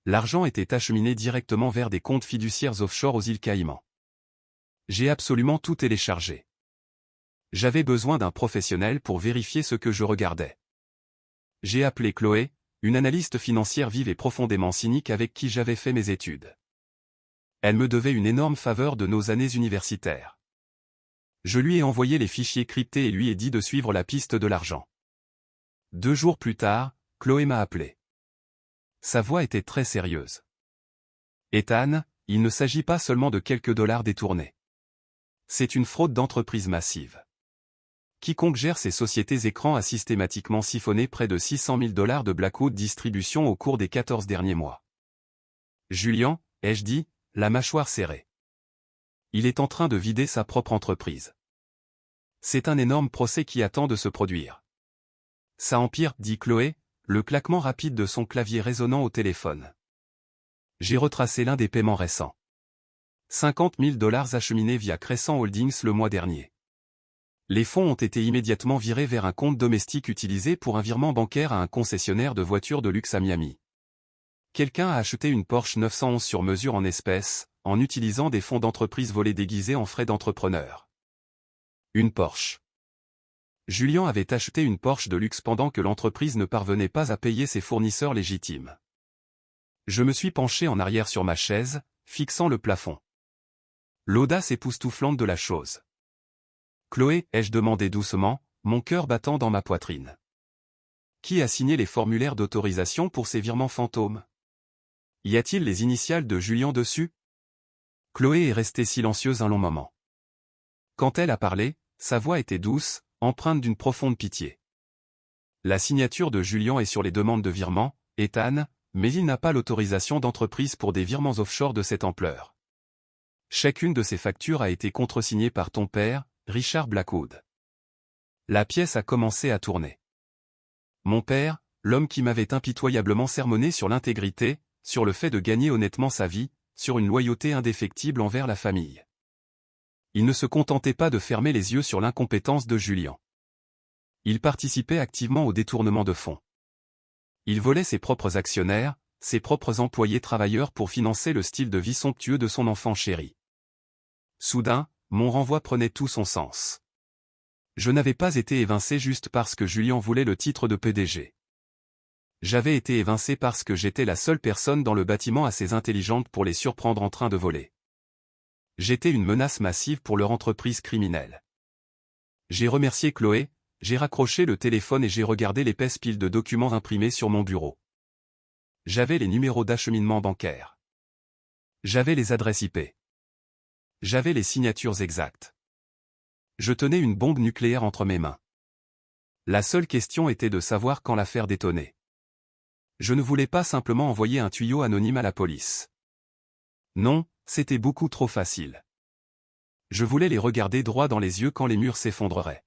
L'argent était acheminé directement vers des comptes fiduciaires offshore aux îles Caïmans. J'ai absolument tout téléchargé. J'avais besoin d'un professionnel pour vérifier ce que je regardais. J'ai appelé Chloé, une analyste financière vive et profondément cynique avec qui j'avais fait mes études. Elle me devait une énorme faveur de nos années universitaires. Je lui ai envoyé les fichiers cryptés et lui ai dit de suivre la piste de l'argent. 2 jours plus tard, Chloé m'a appelé. Sa voix était très sérieuse. Ethan, il ne s'agit pas seulement de quelques dollars détournés. C'est une fraude d'entreprise massive. Quiconque gère ces sociétés écrans a systématiquement siphonné près de 600 000 $ de Blackwood Distribution au cours des 14 derniers mois. Julian, ai-je dit, la mâchoire serrée. Il est en train de vider sa propre entreprise. C'est un énorme procès qui attend de se produire. Ça empire, dit Chloé, le claquement rapide de son clavier résonnant au téléphone. J'ai retracé l'un des paiements récents. 50 000 $ acheminés via Crescent Holdings le mois dernier. Les fonds ont été immédiatement virés vers un compte domestique utilisé pour un virement bancaire à un concessionnaire de voitures de luxe à Miami. Quelqu'un a acheté une Porsche 911 sur mesure en espèces, en utilisant des fonds d'entreprise volés déguisés en frais d'entrepreneur. Une Porsche. Julian avait acheté une Porsche de luxe pendant que l'entreprise ne parvenait pas à payer ses fournisseurs légitimes. Je me suis penché en arrière sur ma chaise, fixant le plafond. L'audace époustouflante de la chose. Chloé, ai-je demandé doucement, mon cœur battant dans ma poitrine. Qui a signé les formulaires d'autorisation pour ces virements fantômes? Y a-t-il les initiales de Julian dessus? Chloé est restée silencieuse un long moment. Quand elle a parlé, sa voix était douce, empreinte d'une profonde pitié. La signature de Julian est sur les demandes de virement, Ethan, mais il n'a pas l'autorisation d'entreprise pour des virements offshore de cette ampleur. Chacune de ces factures a été contresignée par ton père, Richard Blackwood. La pièce a commencé à tourner. Mon père, l'homme qui m'avait impitoyablement sermonné sur l'intégrité, sur le fait de gagner honnêtement sa vie, sur une loyauté indéfectible envers la famille. Il ne se contentait pas de fermer les yeux sur l'incompétence de Julian. Il participait activement au détournement de fonds. Il volait ses propres actionnaires, ses propres employés travailleurs pour financer le style de vie somptueux de son enfant chéri. Soudain, mon renvoi prenait tout son sens. Je n'avais pas été évincé juste parce que Julian voulait le titre de PDG. J'avais été évincé parce que j'étais la seule personne dans le bâtiment assez intelligente pour les surprendre en train de voler. J'étais une menace massive pour leur entreprise criminelle. J'ai remercié Chloé, j'ai raccroché le téléphone et j'ai regardé l'épaisse pile de documents imprimés sur mon bureau. J'avais les numéros d'acheminement bancaire. J'avais les adresses IP. J'avais les signatures exactes. Je tenais une bombe nucléaire entre mes mains. La seule question était de savoir quand l'affaire détonnait. Je ne voulais pas simplement envoyer un tuyau anonyme à la police. Non, c'était beaucoup trop facile. Je voulais les regarder droit dans les yeux quand les murs s'effondreraient.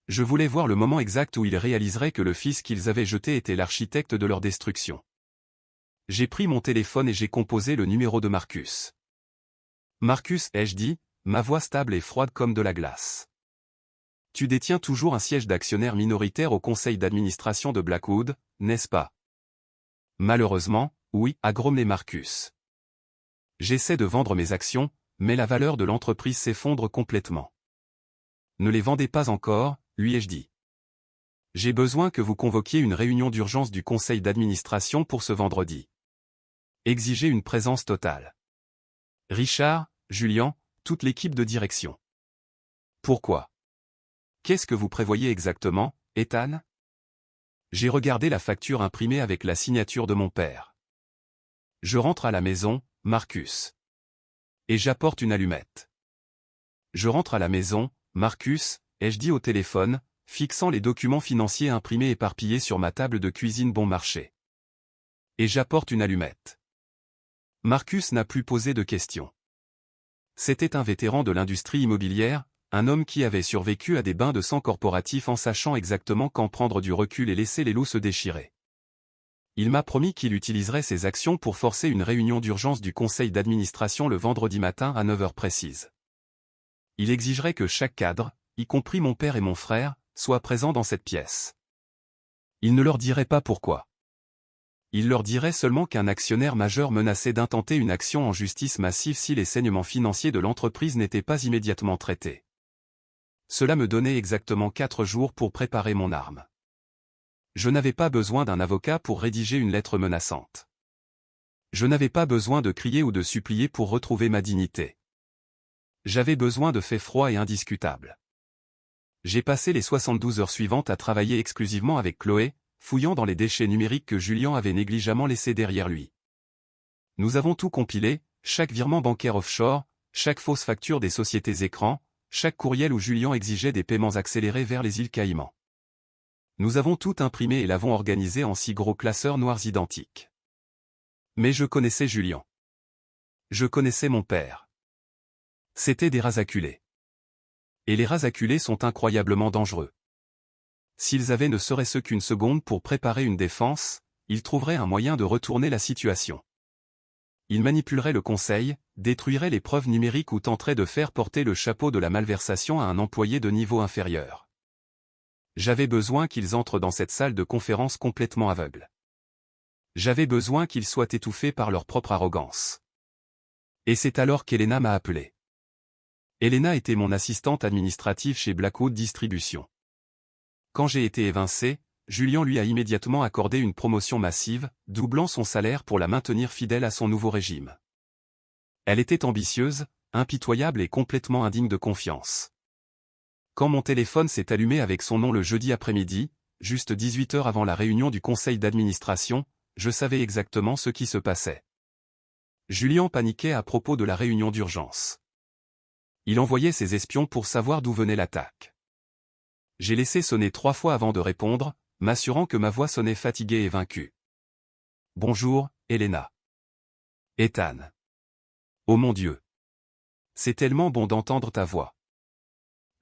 Je voulais voir le moment exact où ils réaliseraient que le fils qu'ils avaient jeté était l'architecte de leur destruction. J'ai pris mon téléphone et j'ai composé le numéro de Marcus. Marcus, ai-je dit, ma voix stable et froide comme de la glace. Tu détiens toujours un siège d'actionnaire minoritaire au conseil d'administration de Blackwood, n'est-ce pas? Malheureusement, oui, a grommelé Marcus. J'essaie de vendre mes actions, mais la valeur de l'entreprise s'effondre complètement. Ne les vendez pas encore, lui ai-je dit. J'ai besoin que vous convoquiez une réunion d'urgence du conseil d'administration pour ce vendredi. Exigez une présence totale. Richard, Julian, toute l'équipe de direction. Pourquoi? Qu'est-ce que vous prévoyez exactement, Ethan? J'ai regardé la facture imprimée avec la signature de mon père. Je rentre à la maison, Marcus. Et j'apporte une allumette. Je rentre à la maison, Marcus, ai-je dit au téléphone, fixant les documents financiers imprimés éparpillés sur ma table de cuisine bon marché. Et j'apporte une allumette. Marcus n'a plus posé de questions. C'était un vétéran de l'industrie immobilière, un homme qui avait survécu à des bains de sang corporatifs en sachant exactement quand prendre du recul et laisser les loups se déchirer. Il m'a promis qu'il utiliserait ses actions pour forcer une réunion d'urgence du conseil d'administration le vendredi matin à 9 heures précises. Il exigerait que chaque cadre, y compris mon père et mon frère, soit présent dans cette pièce. Il ne leur dirait pas pourquoi. Il leur dirait seulement qu'un actionnaire majeur menaçait d'intenter une action en justice massive si les saignements financiers de l'entreprise n'étaient pas immédiatement traités. Cela me donnait exactement 4 jours pour préparer mon arme. Je n'avais pas besoin d'un avocat pour rédiger une lettre menaçante. Je n'avais pas besoin de crier ou de supplier pour retrouver ma dignité. J'avais besoin de faits froids et indiscutables. J'ai passé les 72 heures suivantes à travailler exclusivement avec Chloé, fouillant dans les déchets numériques que Julian avait négligemment laissés derrière lui. Nous avons tout compilé, chaque virement bancaire offshore, chaque fausse facture des sociétés écrans, chaque courriel où Julian exigeait des paiements accélérés vers les îles Caïmans. Nous avons tout imprimé et l'avons organisé en 6 gros classeurs noirs identiques. Mais je connaissais Julian. Je connaissais mon père. C'étaient des rasaculés. Et les rasaculés sont incroyablement dangereux. S'ils avaient ne serait-ce qu'une seconde pour préparer une défense, ils trouveraient un moyen de retourner la situation. Ils manipuleraient le conseil, détruiraient les preuves numériques ou tenteraient de faire porter le chapeau de la malversation à un employé de niveau inférieur. J'avais besoin qu'ils entrent dans cette salle de conférence complètement aveugle. J'avais besoin qu'ils soient étouffés par leur propre arrogance. Et c'est alors qu'Elena m'a appelé. Elena était mon assistante administrative chez Blackwood Distribution. Quand j'ai été évincé, Julian lui a immédiatement accordé une promotion massive, doublant son salaire pour la maintenir fidèle à son nouveau régime. Elle était ambitieuse, impitoyable et complètement indigne de confiance. Quand mon téléphone s'est allumé avec son nom le jeudi après-midi, juste 18 heures avant la réunion du conseil d'administration, je savais exactement ce qui se passait. Julian paniquait à propos de la réunion d'urgence. Il envoyait ses espions pour savoir d'où venait l'attaque. J'ai laissé sonner 3 fois avant de répondre, m'assurant que ma voix sonnait fatiguée et vaincue. Bonjour, Elena. Ethan. Oh mon Dieu. C'est tellement bon d'entendre ta voix.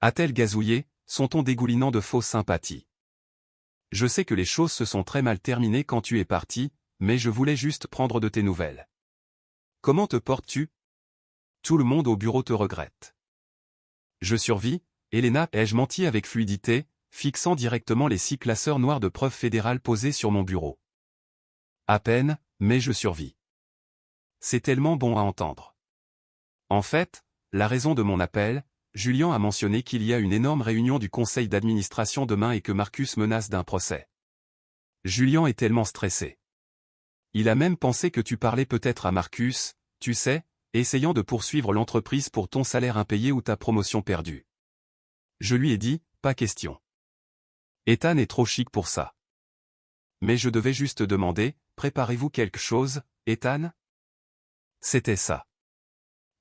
A-t-elle gazouillé, son ton dégoulinant de fausse sympathie. Je sais que les choses se sont très mal terminées quand tu es parti, mais je voulais juste prendre de tes nouvelles. Comment te portes-tu? Tout le monde au bureau te regrette. Je survis, Elena, ai-je menti avec fluidité, fixant directement les 6 classeurs noirs de preuves fédérales posés sur mon bureau. À peine, mais je survis. C'est tellement bon à entendre. En fait, la raison de mon appel, Julian a mentionné qu'il y a une énorme réunion du conseil d'administration demain et que Marcus menace d'un procès. Julian est tellement stressé. Il a même pensé que tu parlais peut-être à Marcus, tu sais, essayant de poursuivre l'entreprise pour ton salaire impayé ou ta promotion perdue. Je lui ai dit, pas question. Ethan est trop chic pour ça. Mais je devais juste demander, préparez-vous quelque chose, Ethan? C'était ça.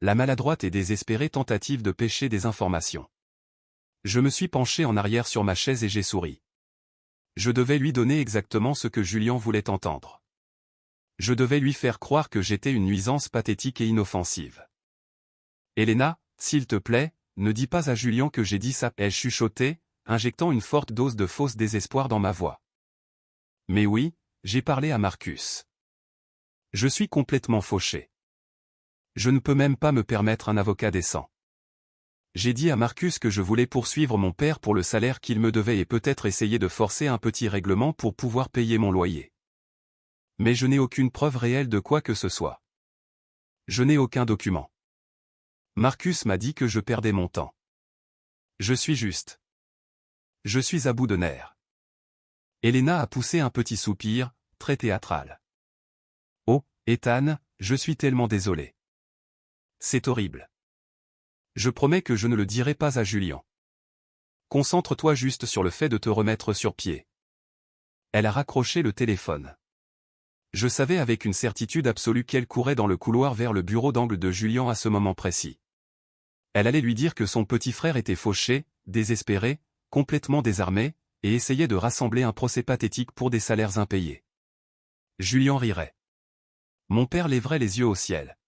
La maladroite et désespérée tentative de pêcher des informations. Je me suis penché en arrière sur ma chaise et j'ai souri. Je devais lui donner exactement ce que Julian voulait entendre. Je devais lui faire croire que j'étais une nuisance pathétique et inoffensive. Elena, s'il te plaît, ne dis pas à Julian que j'ai dit ça, ai-je chuchoté, injectant une forte dose de fausse désespoir dans ma voix. Mais oui, j'ai parlé à Marcus. Je suis complètement fauché. Je ne peux même pas me permettre un avocat décent. J'ai dit à Marcus que je voulais poursuivre mon père pour le salaire qu'il me devait et peut-être essayer de forcer un petit règlement pour pouvoir payer mon loyer. Mais je n'ai aucune preuve réelle de quoi que ce soit. Je n'ai aucun document. Marcus m'a dit que je perdais mon temps. Je suis juste. Je suis à bout de nerfs. Elena a poussé un petit soupir, très théâtral. Oh, Ethan, je suis tellement désolé. C'est horrible. Je promets que je ne le dirai pas à Julian. Concentre-toi juste sur le fait de te remettre sur pied. Elle a raccroché le téléphone. Je savais avec une certitude absolue qu'elle courait dans le couloir vers le bureau d'angle de Julien à ce moment précis. Elle allait lui dire que son petit frère était fauché, désespéré, complètement désarmé, et essayait de rassembler un procès pathétique pour des salaires impayés. Julien rirait. Mon père lèverait les yeux au ciel.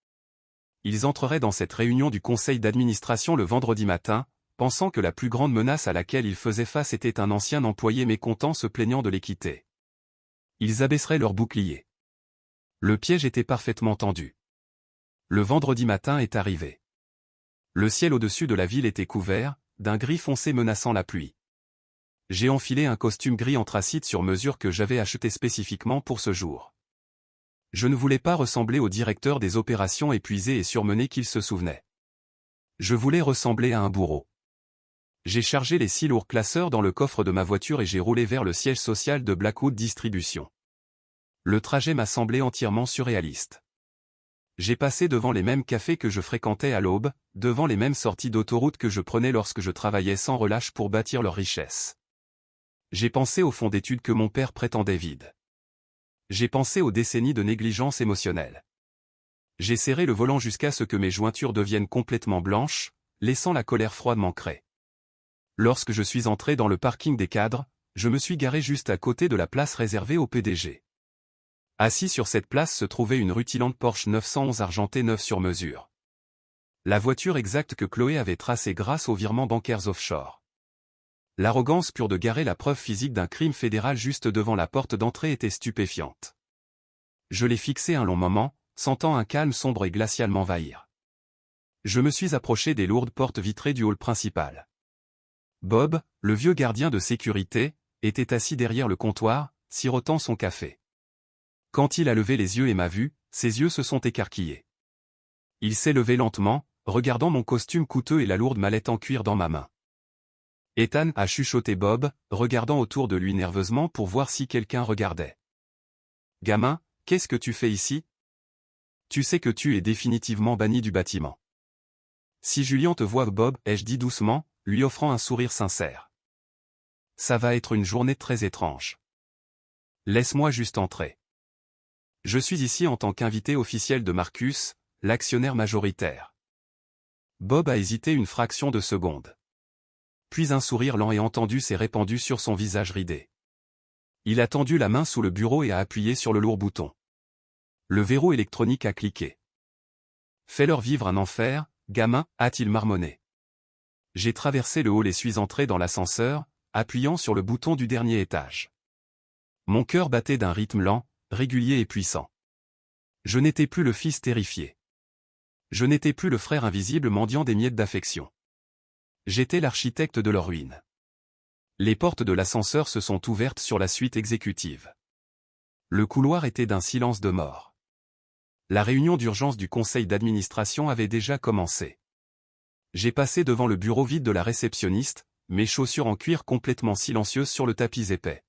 Ils entreraient dans cette réunion du conseil d'administration le vendredi matin, pensant que la plus grande menace à laquelle ils faisaient face était un ancien employé mécontent se plaignant de l'équité. Ils abaisseraient leurs boucliers. Le piège était parfaitement tendu. Le vendredi matin est arrivé. Le ciel au-dessus de la ville était couvert, d'un gris foncé menaçant la pluie. J'ai enfilé un costume gris anthracite sur mesure que j'avais acheté spécifiquement pour ce jour. Je ne voulais pas ressembler au directeur des opérations épuisé et surmené qu'il se souvenait. Je voulais ressembler à un bourreau. J'ai chargé les 6 lourds classeurs dans le coffre de ma voiture et j'ai roulé vers le siège social de Blackwood Distribution. Le trajet m'a semblé entièrement surréaliste. J'ai passé devant les mêmes cafés que je fréquentais à l'aube, devant les mêmes sorties d'autoroute que je prenais lorsque je travaillais sans relâche pour bâtir leur richesse. J'ai pensé au fond d'études que mon père prétendait vide. J'ai pensé aux décennies de négligence émotionnelle. J'ai serré le volant jusqu'à ce que mes jointures deviennent complètement blanches, laissant la colère froide m'ancrer. Lorsque je suis entré dans le parking des cadres, je me suis garé juste à côté de la place réservée au PDG. Assis sur cette place se trouvait une rutilante Porsche 911 argentée neuve sur mesure. La voiture exacte que Chloé avait tracée grâce aux virements bancaires offshore. L'arrogance pure de garer la preuve physique d'un crime fédéral juste devant la porte d'entrée était stupéfiante. Je l'ai fixé un long moment, sentant un calme sombre et glacial m'envahir. Je me suis approché des lourdes portes vitrées du hall principal. Bob, le vieux gardien de sécurité, était assis derrière le comptoir, sirotant son café. Quand il a levé les yeux et m'a vu, ses yeux se sont écarquillés. Il s'est levé lentement, regardant mon costume coûteux et la lourde mallette en cuir dans ma main. Ethan, a chuchoté Bob, regardant autour de lui nerveusement pour voir si quelqu'un regardait. Gamin, qu'est-ce que tu fais ici? Tu sais que tu es définitivement banni du bâtiment. Si Julien te voit, Bob, ai-je dit doucement, lui offrant un sourire sincère. Ça va être une journée très étrange. Laisse-moi juste entrer. Je suis ici en tant qu'invité officiel de Marcus, l'actionnaire majoritaire. Bob a hésité une fraction de seconde. Puis un sourire lent et entendu s'est répandu sur son visage ridé. Il a tendu la main sous le bureau et a appuyé sur le lourd bouton. Le verrou électronique a cliqué. Fais-leur vivre un enfer, gamin, a-t-il marmonné. J'ai traversé le hall et suis entré dans l'ascenseur, appuyant sur le bouton du dernier étage. Mon cœur battait d'un rythme lent, régulier et puissant. Je n'étais plus le fils terrifié. Je n'étais plus le frère invisible mendiant des miettes d'affection. J'étais l'architecte de leur ruine. Les portes de l'ascenseur se sont ouvertes sur la suite exécutive. Le couloir était d'un silence de mort. La réunion d'urgence du conseil d'administration avait déjà commencé. J'ai passé devant le bureau vide de la réceptionniste, mes chaussures en cuir complètement silencieuses sur le tapis épais.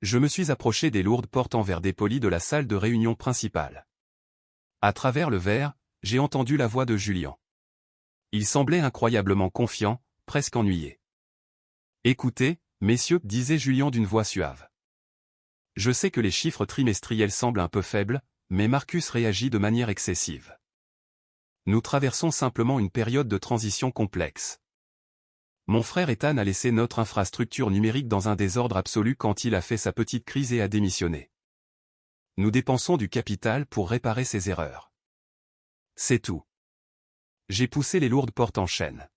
Je me suis approché des lourdes portes en verre dépoli de la salle de réunion principale. À travers le verre, j'ai entendu la voix de Julien. Il semblait incroyablement confiant, presque ennuyé. « Écoutez, messieurs, disait Julien d'une voix suave. Je sais que les chiffres trimestriels semblent un peu faibles, mais Marcus réagit de manière excessive. Nous traversons simplement une période de transition complexe. Mon frère Ethan a laissé notre infrastructure numérique dans un désordre absolu quand il a fait sa petite crise et a démissionné. Nous dépensons du capital pour réparer ces erreurs. C'est tout. J'ai poussé les lourdes portes en chaîne.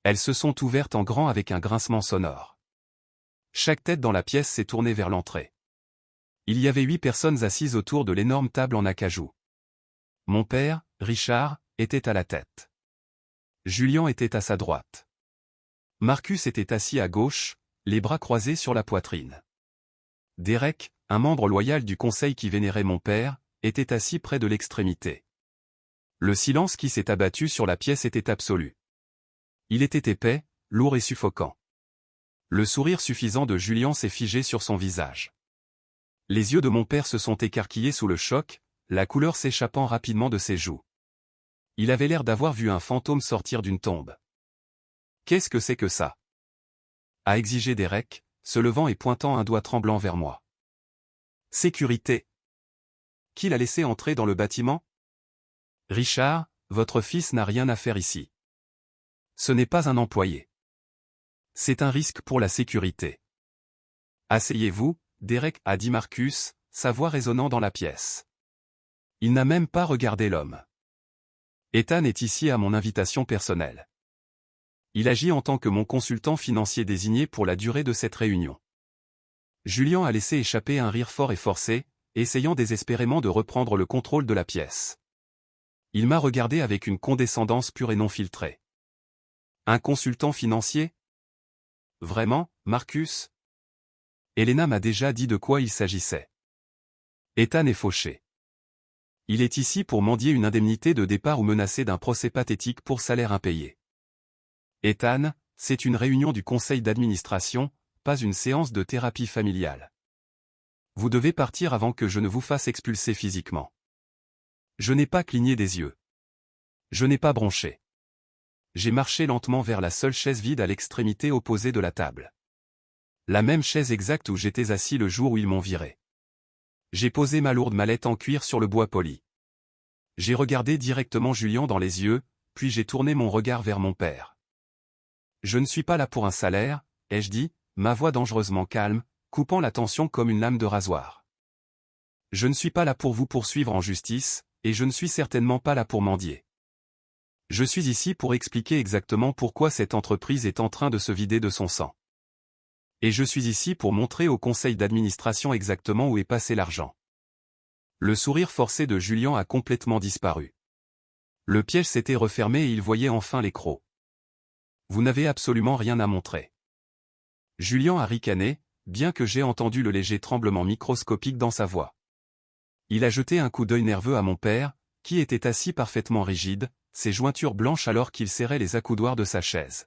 Elles se sont ouvertes en grand avec un grincement sonore. Chaque tête dans la pièce s'est tournée vers l'entrée. Il y avait 8 personnes assises autour de l'énorme table en acajou. Mon père, Richard, était à la tête. Julien était à sa droite. Marcus était assis à gauche, les bras croisés sur la poitrine. Derek, un membre loyal du conseil qui vénérait mon père, était assis près de l'extrémité. Le silence qui s'est abattu sur la pièce était absolu. Il était épais, lourd et suffocant. Le sourire suffisant de Julien s'est figé sur son visage. Les yeux de mon père se sont écarquillés sous le choc, la couleur s'échappant rapidement de ses joues. Il avait l'air d'avoir vu un fantôme sortir d'une tombe. Qu'est-ce que c'est que ça? a exigé Derek, se levant et pointant un doigt tremblant vers moi. Sécurité. Qui l'a laissé entrer dans le bâtiment? Richard, votre fils n'a rien à faire ici. Ce n'est pas un employé. C'est un risque pour la sécurité. Asseyez-vous, Derek, a dit Marcus, sa voix résonnant dans la pièce. Il n'a même pas regardé l'homme. Ethan est ici à mon invitation personnelle. Il agit en tant que mon consultant financier désigné pour la durée de cette réunion. Julian a laissé échapper un rire fort et forcé, essayant désespérément de reprendre le contrôle de la pièce. Il m'a regardé avec une condescendance pure et non filtrée. Un consultant financier? Vraiment, Marcus? Elena m'a déjà dit de quoi il s'agissait. Ethan est fauché. Il est ici pour mendier une indemnité de départ ou menacer d'un procès pathétique pour salaire impayé. Ethan, c'est une réunion du conseil d'administration, pas une séance de thérapie familiale. Vous devez partir avant que je ne vous fasse expulser physiquement. Je n'ai pas cligné des yeux. Je n'ai pas bronché. J'ai marché lentement vers la seule chaise vide à l'extrémité opposée de la table. La même chaise exacte où j'étais assis le jour où ils m'ont viré. J'ai posé ma lourde mallette en cuir sur le bois poli. J'ai regardé directement Julian dans les yeux, puis j'ai tourné mon regard vers mon père. Je ne suis pas là pour un salaire, ai-je dit, ma voix dangereusement calme, coupant la tension comme une lame de rasoir. Je ne suis pas là pour vous poursuivre en justice, et je ne suis certainement pas là pour mendier. Je suis ici pour expliquer exactement pourquoi cette entreprise est en train de se vider de son sang. Et je suis ici pour montrer au conseil d'administration exactement où est passé l'argent. Le sourire forcé de Julian a complètement disparu. Le piège s'était refermé et il voyait enfin les crocs. Vous n'avez absolument rien à montrer. Julian a ricané, bien que j'aie entendu le léger tremblement microscopique dans sa voix. Il a jeté un coup d'œil nerveux à mon père, qui était assis parfaitement rigide, ses jointures blanches alors qu'il serrait les accoudoirs de sa chaise.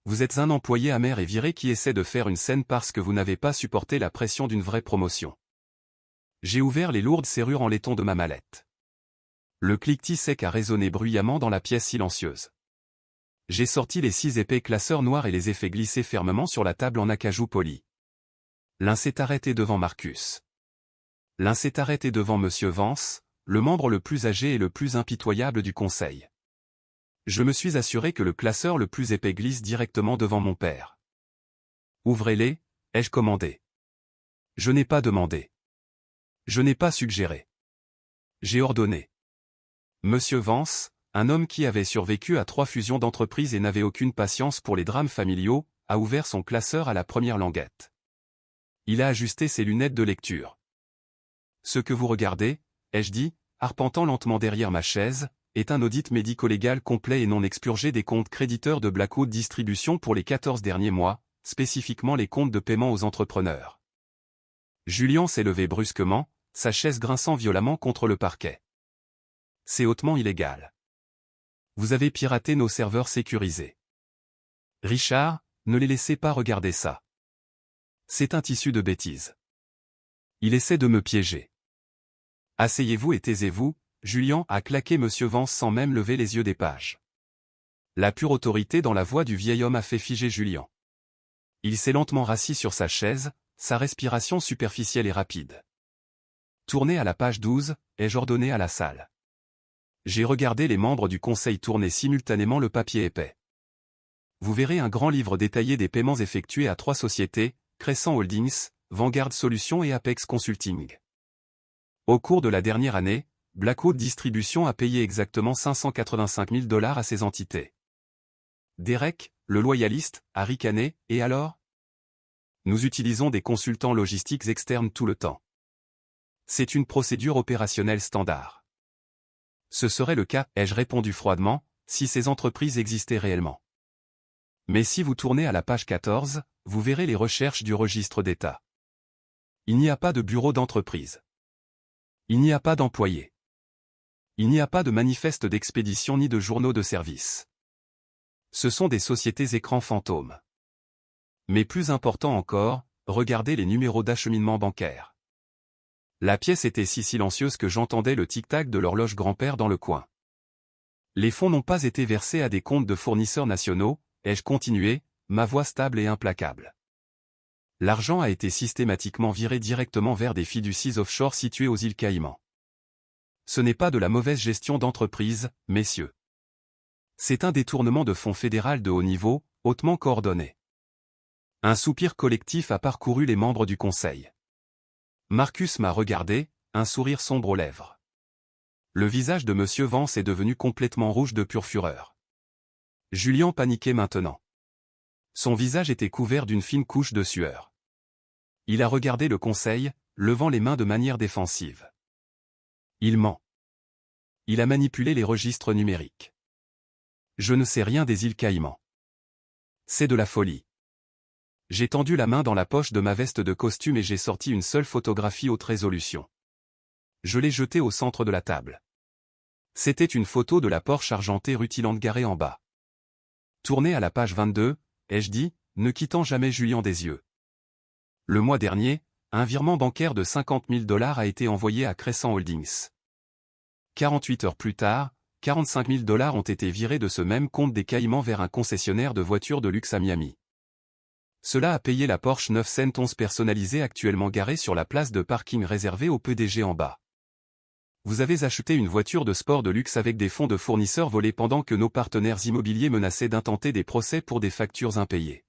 Vous êtes un employé amer et viré qui essaie de faire une scène parce que vous n'avez pas supporté la pression d'une vraie promotion. J'ai ouvert les lourdes serrures en laiton de ma mallette. Le cliquetis sec a résonné bruyamment dans la pièce silencieuse. J'ai sorti les 6 épais classeurs noirs et les ai fait glisser fermement sur la table en acajou poli. L'un s'est arrêté devant Marcus. L'un s'est arrêté devant Monsieur Vance, le membre le plus âgé et le plus impitoyable du conseil. Je me suis assuré que le classeur le plus épais glisse directement devant mon père. Ouvrez-les, ai-je commandé. Je n'ai pas demandé. Je n'ai pas suggéré. J'ai ordonné. Monsieur Vance, un homme qui avait survécu à 3 fusions d'entreprises et n'avait aucune patience pour les drames familiaux, a ouvert son classeur à la première languette. Il a ajusté ses lunettes de lecture. Ce que vous regardez, ai-je dit, arpentant lentement derrière ma chaise, est un audit médico-légal complet et non expurgé des comptes créditeurs de Blackwood Distribution pour les 14 derniers mois, spécifiquement les comptes de paiement aux entrepreneurs. Julian s'est levé brusquement, sa chaise grinçant violemment contre le parquet. C'est hautement illégal. Vous avez piraté nos serveurs sécurisés. Richard, ne les laissez pas regarder ça. C'est un tissu de bêtises. Il essaie de me piéger. Asseyez-vous et taisez-vous, Julian a claqué Monsieur Vance sans même lever les yeux des pages. La pure autorité dans la voix du vieil homme a fait figer Julian. Il s'est lentement rassis sur sa chaise, sa respiration superficielle et rapide. Tournez à la page 12, ai-je ordonné à la salle. J'ai regardé les membres du conseil tourner simultanément le papier épais. Vous verrez un grand livre détaillé des paiements effectués à 3 sociétés, Crescent Holdings, Vanguard Solutions et Apex Consulting. Au cours de la dernière année, Blackwood Distribution a payé exactement 585 000 $ à ces entités. Derek, le loyaliste, a ricané, et alors? Nous utilisons des consultants logistiques externes tout le temps. C'est une procédure opérationnelle standard. Ce serait le cas, ai-je répondu froidement, si ces entreprises existaient réellement. Mais si vous tournez à la page 14, vous verrez les recherches du registre d'État. Il n'y a pas de bureau d'entreprise. Il n'y a pas d'employés. Il n'y a pas de manifeste d'expédition ni de journaux de service. Ce sont des sociétés écrans fantômes. Mais plus important encore, regardez les numéros d'acheminement bancaire. La pièce était si silencieuse que j'entendais le tic-tac de l'horloge grand-père dans le coin. Les fonds n'ont pas été versés à des comptes de fournisseurs nationaux, ai-je continué, ma voix stable et implacable. L'argent a été systématiquement viré directement vers des fiducies offshore situées aux îles Caïmans. Ce n'est pas de la mauvaise gestion d'entreprise, messieurs. C'est un détournement de fonds fédéral de haut niveau, hautement coordonné. Un soupir collectif a parcouru les membres du conseil. Marcus m'a regardé, un sourire sombre aux lèvres. Le visage de Monsieur Vance est devenu complètement rouge de pure fureur. Julien paniquait maintenant. Son visage était couvert d'une fine couche de sueur. Il a regardé le conseil, levant les mains de manière défensive. Il ment. Il a manipulé les registres numériques. Je ne sais rien des îles Caïmans. C'est de la folie. J'ai tendu la main dans la poche de ma veste de costume et j'ai sorti une seule photographie haute résolution. Je l'ai jetée au centre de la table. C'était une photo de la Porsche argentée rutilante garée en bas. Tournée à la page 22, ai-je dit, ne quittant jamais Julien des yeux. Le mois dernier, un virement bancaire de 50 000 $ a été envoyé à Crescent Holdings. 48 heures plus tard, 45 000 $ ont été virés de ce même compte des Caïmans vers un concessionnaire de voitures de luxe à Miami. Cela a payé la Porsche 911 personnalisée actuellement garée sur la place de parking réservée au PDG en bas. Vous avez acheté une voiture de sport de luxe avec des fonds de fournisseurs volés pendant que nos partenaires immobiliers menaçaient d'intenter des procès pour des factures impayées.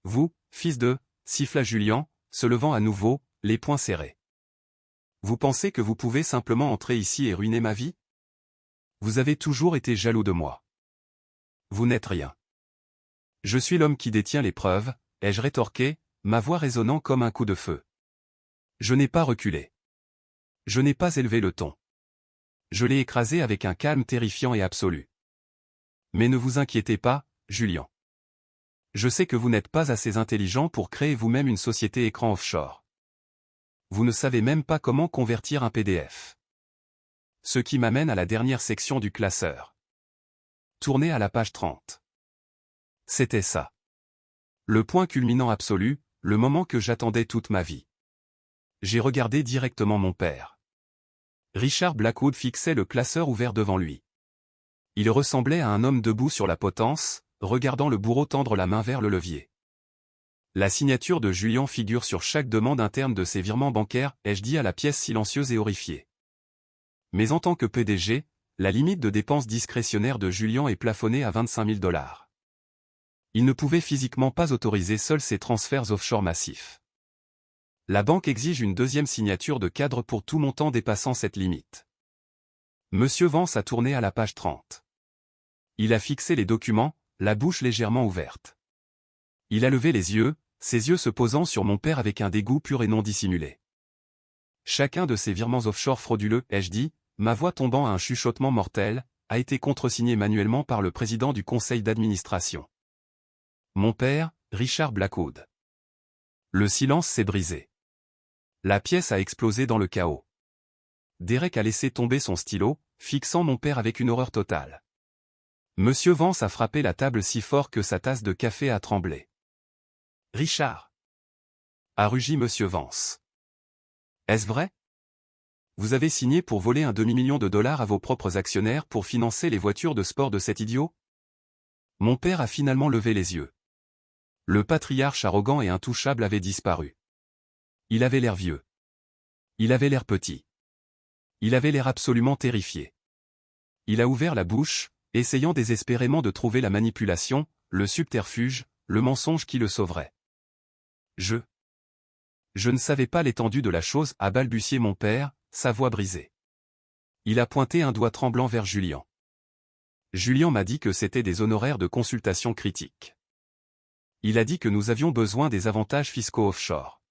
Vous, fils de, siffla Julien, se levant à nouveau, les poings serrés. Vous pensez que vous pouvez simplement entrer ici et ruiner ma vie? Vous avez toujours été jaloux de moi. Vous n'êtes rien. Je suis l'homme qui détient les preuves, ai-je rétorqué, ma voix résonnant comme un coup de feu. Je n'ai pas reculé. Je n'ai pas élevé le ton. Je l'ai écrasé avec un calme terrifiant et absolu. Mais ne vous inquiétez pas, Julien. Je sais que vous n'êtes pas assez intelligent pour créer vous-même une société écran offshore. Vous ne savez même pas comment convertir un PDF. Ce qui m'amène à la dernière section du classeur. Tournez à la page 30. C'était ça. Le point culminant absolu, le moment que j'attendais toute ma vie. J'ai regardé directement mon père. Richard Blackwood fixait le classeur ouvert devant lui. Il ressemblait à un homme debout sur la potence, regardant le bourreau tendre la main vers le levier. La signature de Julien figure sur chaque demande interne de ses virements bancaires, ai-je dit à la pièce silencieuse et horrifiée. Mais en tant que PDG, la limite de dépenses discrétionnaires de Julien est plafonnée à 25 000 $. Il ne pouvait physiquement pas autoriser seul ces transferts offshore massifs. La banque exige une deuxième signature de cadre pour tout montant dépassant cette limite. Monsieur Vance a tourné à la page 30. Il a fixé les documents, la bouche légèrement ouverte. Il a levé les yeux, ses yeux se posant sur mon père avec un dégoût pur et non dissimulé. Chacun de ces virements offshore frauduleux, ai-je dit, ma voix tombant à un chuchotement mortel, a été contresigné manuellement par le président du conseil d'administration. Mon père, Richard Blackwood. Le silence s'est brisé. La pièce a explosé dans le chaos. Derek a laissé tomber son stylo, fixant mon père avec une horreur totale. Monsieur Vance a frappé la table si fort que sa tasse de café a tremblé. Richard, a rugi Monsieur Vance. Est-ce vrai? Vous avez signé pour voler un demi-million de dollars à vos propres actionnaires pour financer les voitures de sport de cet idiot? Mon père a finalement levé les yeux. Le patriarche arrogant et intouchable avait disparu. Il avait l'air vieux. Il avait l'air petit. Il avait l'air absolument terrifié. Il a ouvert la bouche, essayant désespérément de trouver la manipulation, le subterfuge, le mensonge qui le sauverait. Je ne savais pas l'étendue de la chose, a balbutié mon père, sa voix brisée. Il a pointé un doigt tremblant vers Julien. Julien m'a dit que c'était des honoraires de consultation critiques. Il a dit que nous avions besoin des avantages fiscaux offshore.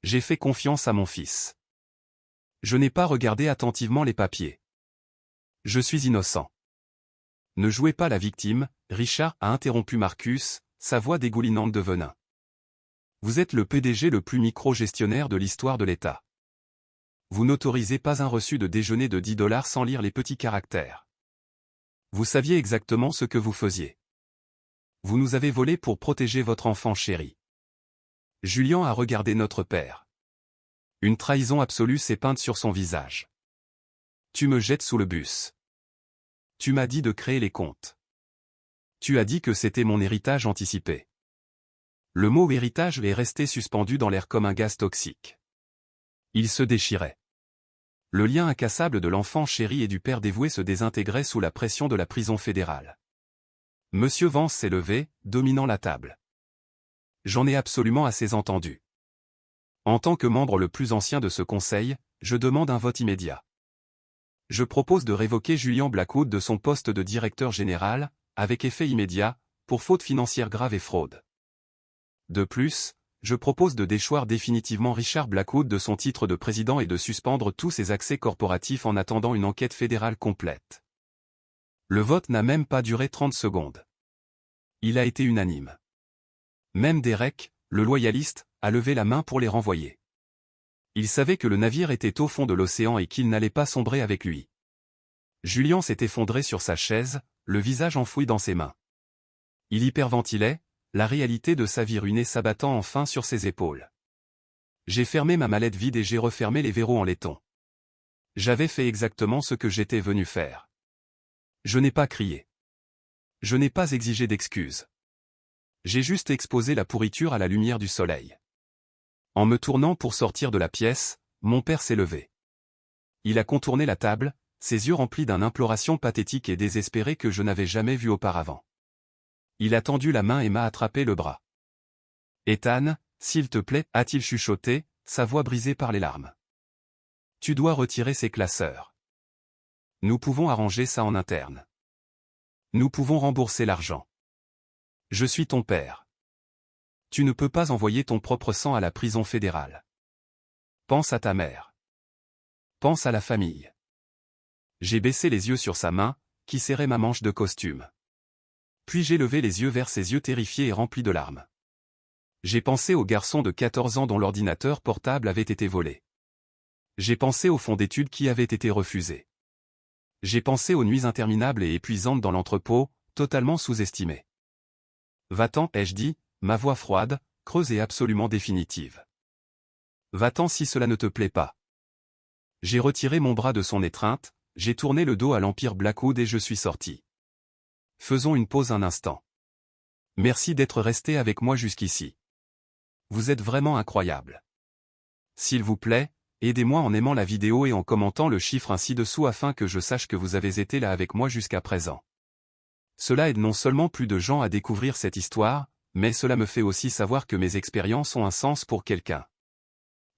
J'ai fait confiance à mon fils. Je n'ai pas regardé attentivement les papiers. Je suis innocent. Ne jouez pas la victime, Richard a interrompu Marcus, sa voix dégoulinante de venin. Vous êtes le PDG le plus micro-gestionnaire de l'histoire de l'État. Vous n'autorisez pas un reçu de déjeuner de 10 $ sans lire les petits caractères. Vous saviez exactement ce que vous faisiez. Vous nous avez volé pour protéger votre enfant chéri. Julien a regardé notre père. Une trahison absolue s'est peinte sur son visage. Tu me jettes sous le bus. Tu m'as dit de créer les comptes. Tu as dit que c'était mon héritage anticipé. Le mot héritage est resté suspendu dans l'air comme un gaz toxique. Il se déchirait. Le lien incassable de l'enfant chéri et du père dévoué se désintégrait sous la pression de la prison fédérale. Monsieur Vance s'est levé, dominant la table. J'en ai absolument assez entendu. En tant que membre le plus ancien de ce conseil, je demande un vote immédiat. Je propose de révoquer Julian Blackwood de son poste de directeur général, avec effet immédiat, pour faute financière grave et fraude. De plus, je propose de déchoir définitivement Richard Blackwood de son titre de président et de suspendre tous ses accès corporatifs en attendant une enquête fédérale complète. Le vote n'a même pas duré 30 secondes. Il a été unanime. Même Derek, le loyaliste, a levé la main pour les renvoyer. Il savait que le navire était au fond de l'océan et qu'il n'allait pas sombrer avec lui. Julian s'est effondré sur sa chaise, le visage enfoui dans ses mains. Il hyperventilait, la réalité de sa vie ruinée s'abattant enfin sur ses épaules. J'ai fermé ma mallette vide et j'ai refermé les verrous en laiton. J'avais fait exactement ce que j'étais venu faire. Je n'ai pas crié. Je n'ai pas exigé d'excuses. J'ai juste exposé la pourriture à la lumière du soleil. En me tournant pour sortir de la pièce, mon père s'est levé. Il a contourné la table, ses yeux remplis d'une imploration pathétique et désespérée que je n'avais jamais vue auparavant. Il a tendu la main et m'a attrapé le bras. « Ethan, s'il te plaît, a-t-il chuchoté, sa voix brisée par les larmes. Tu dois retirer ces classeurs. Nous pouvons arranger ça en interne. Nous pouvons rembourser l'argent. Je suis ton père. Tu ne peux pas envoyer ton propre sang à la prison fédérale. Pense à ta mère. Pense à la famille. » J'ai baissé les yeux sur sa main, qui serrait ma manche de costume. Puis j'ai levé les yeux vers ses yeux terrifiés et remplis de larmes. J'ai pensé au garçon de 14 ans dont l'ordinateur portable avait été volé. J'ai pensé au fonds d'études qui avait été refusé. J'ai pensé aux nuits interminables et épuisantes dans l'entrepôt, totalement sous-estimées. Va-t'en, ai-je dit, ma voix froide, creuse et absolument définitive. Va-t'en si cela ne te plaît pas. J'ai retiré mon bras de son étreinte, j'ai tourné le dos à l'Empire Blackwood et je suis sorti. Faisons une pause un instant. Merci d'être resté avec moi jusqu'ici. Vous êtes vraiment incroyable. S'il vous plaît, aidez-moi en aimant la vidéo et en commentant le chiffre ci-dessous afin que je sache que vous avez été là avec moi jusqu'à présent. Cela aide non seulement plus de gens à découvrir cette histoire, mais cela me fait aussi savoir que mes expériences ont un sens pour quelqu'un.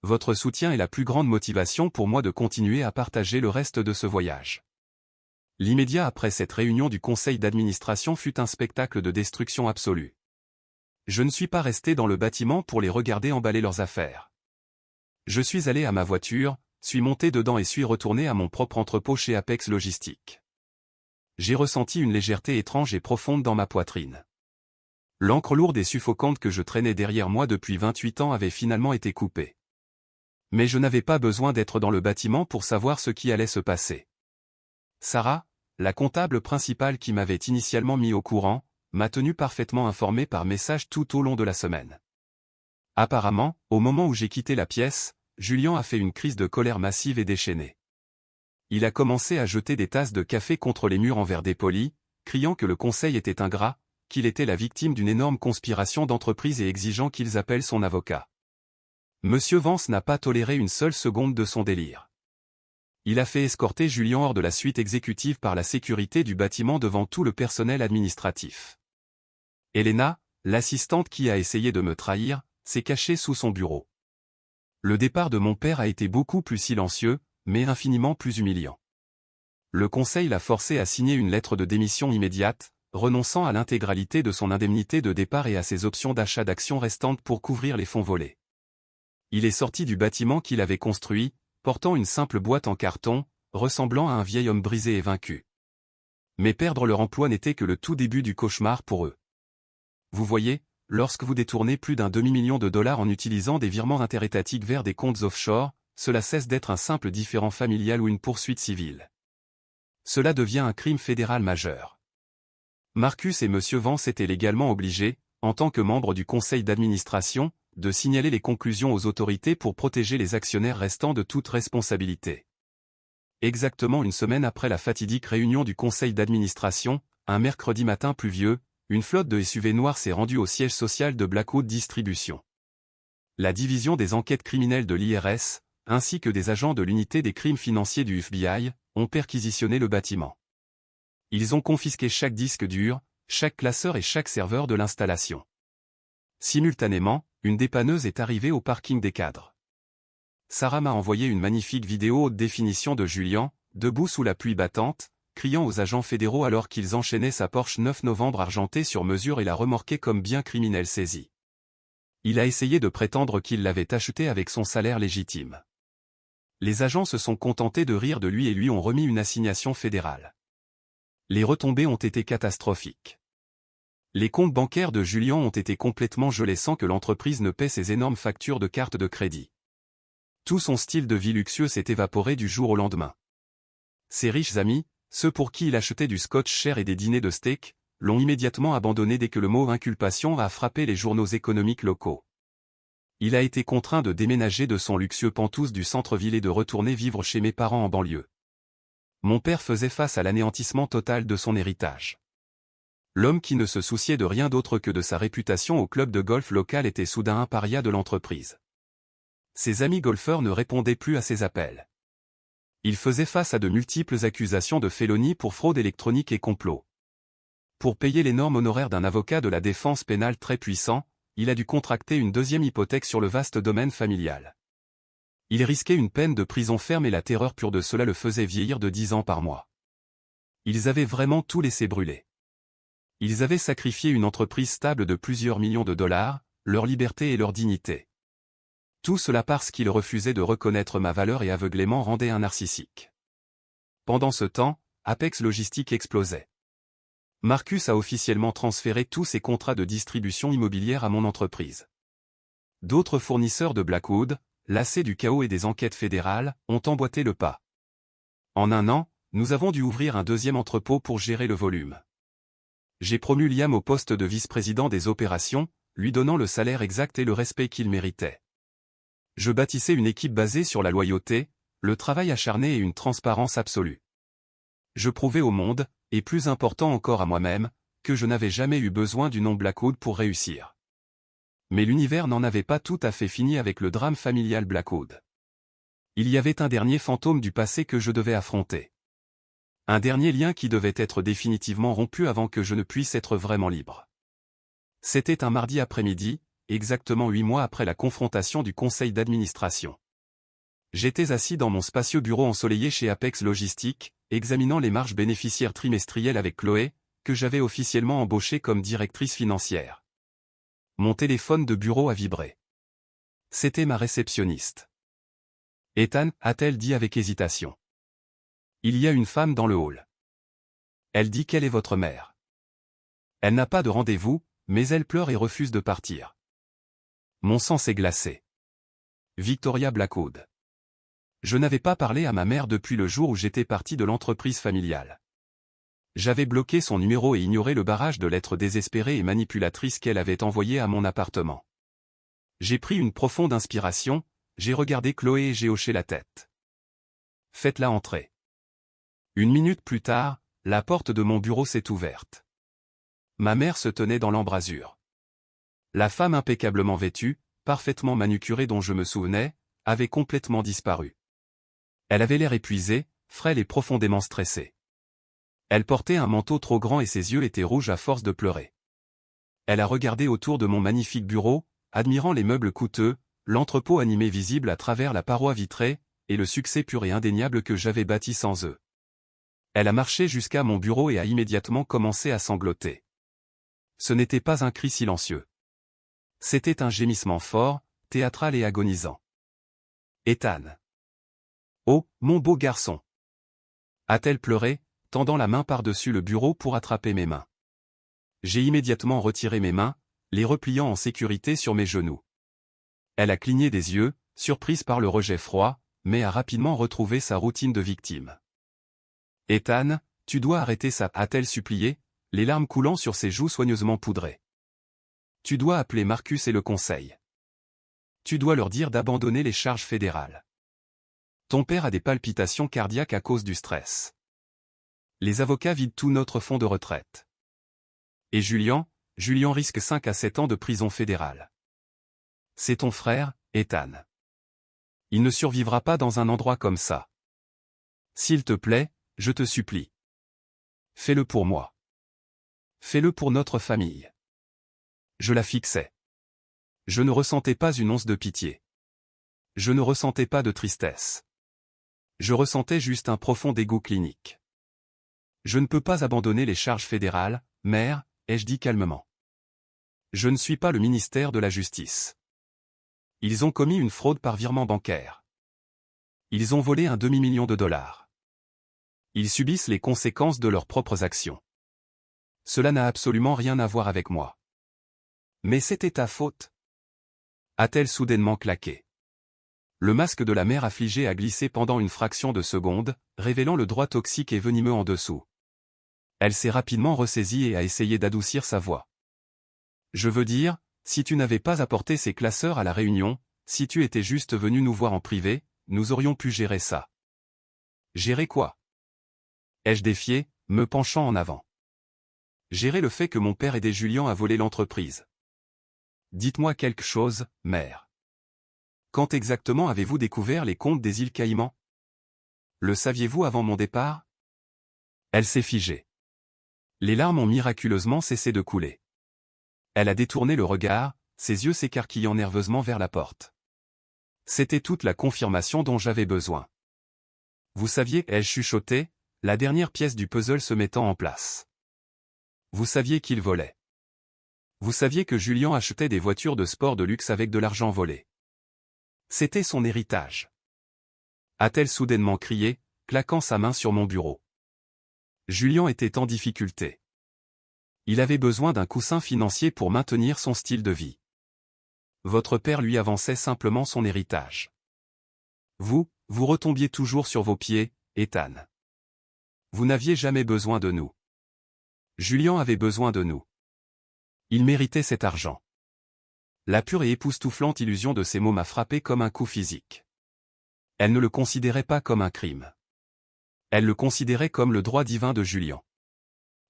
Votre soutien est la plus grande motivation pour moi de continuer à partager le reste de ce voyage. L'immédiat après cette réunion du conseil d'administration fut un spectacle de destruction absolue. Je ne suis pas resté dans le bâtiment pour les regarder emballer leurs affaires. Je suis allé à ma voiture, suis monté dedans et suis retourné à mon propre entrepôt chez Apex Logistique. J'ai ressenti une légèreté étrange et profonde dans ma poitrine. L'encre lourde et suffocante que je traînais derrière moi depuis 28 ans avait finalement été coupée. Mais je n'avais pas besoin d'être dans le bâtiment pour savoir ce qui allait se passer. Sarah, la comptable principale qui m'avait initialement mis au courant, m'a tenu parfaitement informé par message tout au long de la semaine. Apparemment, au moment où j'ai quitté la pièce, Julian a fait une crise de colère massive et déchaînée. Il a commencé à jeter des tasses de café contre les murs en verre dépoli, criant que le conseil était ingrat, qu'il était la victime d'une énorme conspiration d'entreprise et exigeant qu'ils appellent son avocat. Monsieur Vance n'a pas toléré une seule seconde de son délire. Il a fait escorter Julian hors de la suite exécutive par la sécurité du bâtiment devant tout le personnel administratif. Elena, l'assistante qui a essayé de me trahir, s'est cachée sous son bureau. Le départ de mon père a été beaucoup plus silencieux, mais infiniment plus humiliant. Le conseil l'a forcé à signer une lettre de démission immédiate, renonçant à l'intégralité de son indemnité de départ et à ses options d'achat d'actions restantes pour couvrir les fonds volés. Il est sorti du bâtiment qu'il avait construit, portant une simple boîte en carton, ressemblant à un vieil homme brisé et vaincu. Mais perdre leur emploi n'était que le tout début du cauchemar pour eux. Vous voyez, lorsque vous détournez plus d'un demi-million de dollars en utilisant des virements interétatiques vers des comptes offshore, cela cesse d'être un simple différend familial ou une poursuite civile. Cela devient un crime fédéral majeur. Marcus et M. Vance étaient légalement obligés, en tant que membres du conseil d'administration, de signaler les conclusions aux autorités pour protéger les actionnaires restants de toute responsabilité. Exactement une semaine après la fatidique réunion du conseil d'administration, un mercredi matin pluvieux, une flotte de SUV noirs s'est rendue au siège social de Blackwood Distribution. La division des enquêtes criminelles de l'IRS, ainsi que des agents de l'unité des crimes financiers du FBI, ont perquisitionné le bâtiment. Ils ont confisqué chaque disque dur, chaque classeur et chaque serveur de l'installation. Simultanément, une dépanneuse est arrivée au parking des cadres. Sarah m'a envoyé une magnifique vidéo haute définition de Julian, debout sous la pluie battante, criant aux agents fédéraux alors qu'ils enchaînaient sa Porsche 9 novembre argentée sur mesure et la remorquaient comme bien criminel saisi. Il a essayé de prétendre qu'il l'avait achetée avec son salaire légitime. Les agents se sont contentés de rire de lui et lui ont remis une assignation fédérale. Les retombées ont été catastrophiques. Les comptes bancaires de Julian ont été complètement gelés sans que l'entreprise ne paie ses énormes factures de cartes de crédit. Tout son style de vie luxueux s'est évaporé du jour au lendemain. Ses riches amis, ceux pour qui il achetait du scotch cher et des dîners de steak, l'ont immédiatement abandonné dès que le mot inculpation a frappé les journaux économiques locaux. Il a été contraint de déménager de son luxueux penthouse du centre-ville et de retourner vivre chez mes parents en banlieue. Mon père faisait face à l'anéantissement total de son héritage. L'homme qui ne se souciait de rien d'autre que de sa réputation au club de golf local était soudain un paria de l'entreprise. Ses amis golfeurs ne répondaient plus à ses appels. Il faisait face à de multiples accusations de félonie pour fraude électronique et complot. Pour payer l'énorme honoraire d'un avocat de la défense pénale très puissant, il a dû contracter une deuxième hypothèque sur le vaste domaine familial. Il risquait une peine de prison ferme et la terreur pure de cela le faisait vieillir de 10 ans par mois. Ils avaient vraiment tout laissé brûler. Ils avaient sacrifié une entreprise stable de plusieurs millions de dollars, leur liberté et leur dignité. Tout cela parce qu'ils refusaient de reconnaître ma valeur et aveuglément rendaient un narcissique. Pendant ce temps, Apex Logistique explosait. Marcus a officiellement transféré tous ses contrats de distribution immobilière à mon entreprise. D'autres fournisseurs de Blackwood, lassés du chaos et des enquêtes fédérales, ont emboîté le pas. En un an, nous avons dû ouvrir un deuxième entrepôt pour gérer le volume. J'ai promu Liam au poste de vice-président des opérations, lui donnant le salaire exact et le respect qu'il méritait. Je bâtissais une équipe basée sur la loyauté, le travail acharné et une transparence absolue. Je prouvais au monde, et plus important encore à moi-même, que je n'avais jamais eu besoin du nom Blackwood pour réussir. Mais l'univers n'en avait pas tout à fait fini avec le drame familial Blackwood. Il y avait un dernier fantôme du passé que je devais affronter. Un dernier lien qui devait être définitivement rompu avant que je ne puisse être vraiment libre. C'était un mardi après-midi, exactement 8 mois après la confrontation du conseil d'administration. J'étais assis dans mon spacieux bureau ensoleillé chez Apex Logistique, examinant les marges bénéficiaires trimestrielles avec Chloé, que j'avais officiellement embauchée comme directrice financière. Mon téléphone de bureau a vibré. C'était ma réceptionniste. « Ethan » a-t-elle dit avec hésitation. « Il y a une femme dans le hall. Elle dit qu'elle est votre mère. Elle n'a pas de rendez-vous, mais elle pleure et refuse de partir. » Mon sang s'est glacé. Victoria Blackwood. Je n'avais pas parlé à ma mère depuis le jour où j'étais parti de l'entreprise familiale. J'avais bloqué son numéro et ignoré le barrage de lettres désespérées et manipulatrices qu'elle avait envoyées à mon appartement. J'ai pris une profonde inspiration, j'ai regardé Chloé et j'ai hoché la tête. Faites-la entrer. 1 minute plus tard, la porte de mon bureau s'est ouverte. Ma mère se tenait dans l'embrasure. La femme impeccablement vêtue, parfaitement manucurée dont je me souvenais, avait complètement disparu. Elle avait l'air épuisée, frêle et profondément stressée. Elle portait un manteau trop grand et ses yeux étaient rouges à force de pleurer. Elle a regardé autour de mon magnifique bureau, admirant les meubles coûteux, l'entrepôt animé visible à travers la paroi vitrée, et le succès pur et indéniable que j'avais bâti sans eux. Elle a marché jusqu'à mon bureau et a immédiatement commencé à sangloter. Ce n'était pas un cri silencieux. C'était un gémissement fort, théâtral et agonisant. Ethan. Oh, mon beau garçon. A-t-elle pleuré, tendant la main par-dessus le bureau pour attraper mes mains. J'ai immédiatement retiré mes mains, les repliant en sécurité sur mes genoux. Elle a cligné des yeux, surprise par le rejet froid, mais a rapidement retrouvé sa routine de victime. Ethan, tu dois arrêter ça, a-t-elle supplié, les larmes coulant sur ses joues soigneusement poudrées. Tu dois appeler Marcus et le conseil. Tu dois leur dire d'abandonner les charges fédérales. Ton père a des palpitations cardiaques à cause du stress. Les avocats vident tout notre fonds de retraite. Et Julian risque 5 à 7 ans de prison fédérale. C'est ton frère, Ethan. Il ne survivra pas dans un endroit comme ça. S'il te plaît, je te supplie. Fais-le pour moi. Fais-le pour notre famille. Je la fixais. Je ne ressentais pas une once de pitié. Je ne ressentais pas de tristesse. Je ressentais juste un profond dégoût clinique. Je ne peux pas abandonner les charges fédérales, mère, ai-je dit calmement. Je ne suis pas le ministère de la Justice. Ils ont commis une fraude par virement bancaire. Ils ont volé un demi-million de dollars. Ils subissent les conséquences de leurs propres actions. Cela n'a absolument rien à voir avec moi. Mais c'était ta faute. A-t-elle soudainement claqué. Le masque de la mère affligée a glissé pendant une fraction de seconde, révélant le droit toxique et venimeux en dessous. Elle s'est rapidement ressaisie et a essayé d'adoucir sa voix. Je veux dire, si tu n'avais pas apporté ces classeurs à la réunion, si tu étais juste venu nous voir en privé, nous aurions pu gérer ça. Gérer quoi? Ai-je défié, me penchant en avant. Gérer le fait que mon père aidait Julian à voler l'entreprise. Dites-moi quelque chose, mère. Quand exactement avez-vous découvert les comptes des îles Caïmans? Le saviez-vous avant mon départ? Elle s'est figée. Les larmes ont miraculeusement cessé de couler. Elle a détourné le regard, ses yeux s'écarquillant nerveusement vers la porte. C'était toute la confirmation dont j'avais besoin. Vous saviez, ai-je chuchoté, la dernière pièce du puzzle se mettant en place. Vous saviez qu'il volait. Vous saviez que Julian achetait des voitures de sport de luxe avec de l'argent volé. C'était son héritage. A-t-elle soudainement crié, claquant sa main sur mon bureau. Julian était en difficulté. Il avait besoin d'un coussin financier pour maintenir son style de vie. Votre père lui avançait simplement son héritage. Vous retombiez toujours sur vos pieds, Ethan. Vous n'aviez jamais besoin de nous. Julian avait besoin de nous. Il méritait cet argent. La pure et époustouflante illusion de ces mots m'a frappé comme un coup physique. Elle ne le considérait pas comme un crime. Elle le considérait comme le droit divin de Julian.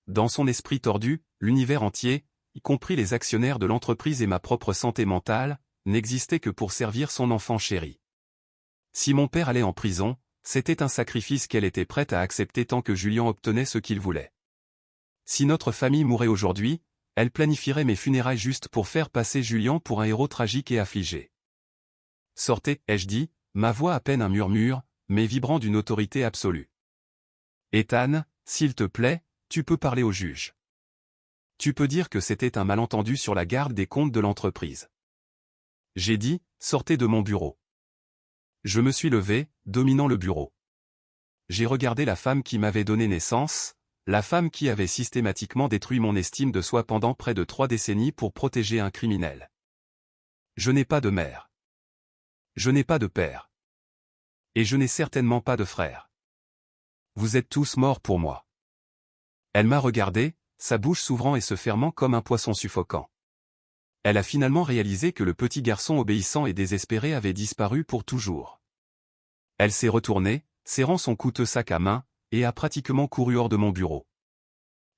Dans son esprit tordu, l'univers entier, y compris les actionnaires de l'entreprise et ma propre santé mentale, n'existait que pour servir son enfant chéri. Si mon père allait en prison, c'était un sacrifice qu'elle était prête à accepter tant que Julian obtenait ce qu'il voulait. Si notre famille mourait aujourd'hui, elle planifierait mes funérailles juste pour faire passer Julian pour un héros tragique et affligé. Sortez, ai-je dit, ma voix à peine un murmure, mais vibrant d'une autorité absolue. Ethan, s'il te plaît, tu peux parler au juge. Tu peux dire que c'était un malentendu sur la garde des comptes de l'entreprise. J'ai dit, sortez de mon bureau. Je me suis levé, dominant le bureau. J'ai regardé la femme qui m'avait donné naissance, la femme qui avait systématiquement détruit mon estime de soi pendant près de 3 décennies pour protéger un criminel. Je n'ai pas de mère. Je n'ai pas de père. Et je n'ai certainement pas de frère. Vous êtes tous morts pour moi. Elle m'a regardé, sa bouche s'ouvrant et se fermant comme un poisson suffocant. Elle a finalement réalisé que le petit garçon obéissant et désespéré avait disparu pour toujours. Elle s'est retournée, serrant son coûteux sac à main, et a pratiquement couru hors de mon bureau.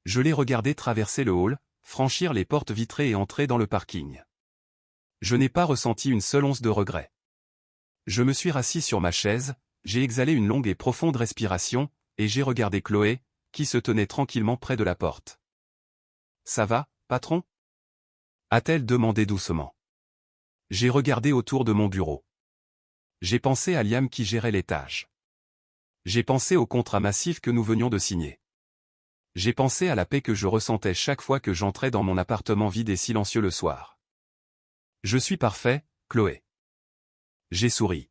Je l'ai regardé traverser le hall, franchir les portes vitrées et entrer dans le parking. Je n'ai pas ressenti une seule once de regret. Je me suis rassis sur ma chaise, j'ai exhalé une longue et profonde respiration, et j'ai regardé Chloé, qui se tenait tranquillement près de la porte. « Ça va, patron ?» a-t-elle demandé doucement. J'ai regardé autour de mon bureau. J'ai pensé à Liam qui gérait l'étage. J'ai pensé au contrat massif que nous venions de signer. J'ai pensé à la paix que je ressentais chaque fois que j'entrais dans mon appartement vide et silencieux le soir. Je suis parfait, Chloé. J'ai souri.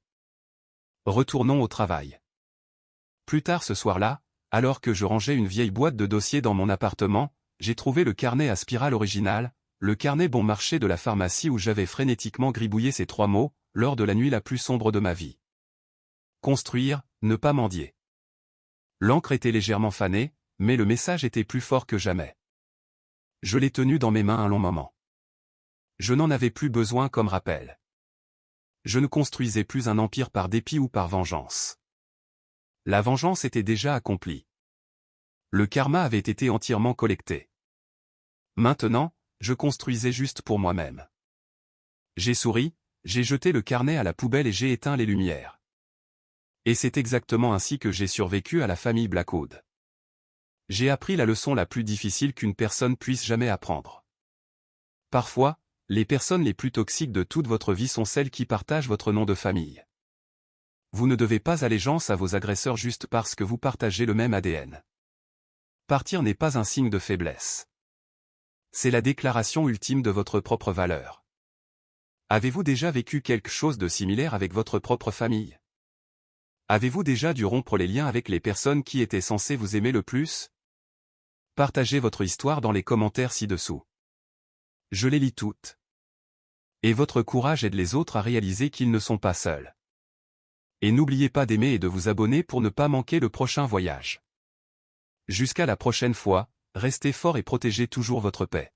Retournons au travail. Plus tard ce soir-là, alors que je rangeais une vieille boîte de dossiers dans mon appartement, j'ai trouvé le carnet à spirale original, le carnet bon marché de la pharmacie où j'avais frénétiquement gribouillé ces 3 mots, lors de la nuit la plus sombre de ma vie. Construire, ne pas mendier. L'encre était légèrement fanée, mais le message était plus fort que jamais. Je l'ai tenu dans mes mains un long moment. Je n'en avais plus besoin comme rappel. Je ne construisais plus un empire par dépit ou par vengeance. La vengeance était déjà accomplie. Le karma avait été entièrement collecté. Maintenant, je construisais juste pour moi-même. J'ai souri, j'ai jeté le carnet à la poubelle et j'ai éteint les lumières. Et c'est exactement ainsi que j'ai survécu à la famille Blackwood. J'ai appris la leçon la plus difficile qu'une personne puisse jamais apprendre. Parfois, les personnes les plus toxiques de toute votre vie sont celles qui partagent votre nom de famille. Vous ne devez pas allégeance à vos agresseurs juste parce que vous partagez le même ADN. Partir n'est pas un signe de faiblesse. C'est la déclaration ultime de votre propre valeur. Avez-vous déjà vécu quelque chose de similaire avec votre propre famille? Avez-vous déjà dû rompre les liens avec les personnes qui étaient censées vous aimer le plus? Partagez votre histoire dans les commentaires ci-dessous. Je les lis toutes. Et votre courage aide les autres à réaliser qu'ils ne sont pas seuls. Et n'oubliez pas d'aimer et de vous abonner pour ne pas manquer le prochain voyage. Jusqu'à la prochaine fois, restez fort et protégez toujours votre paix.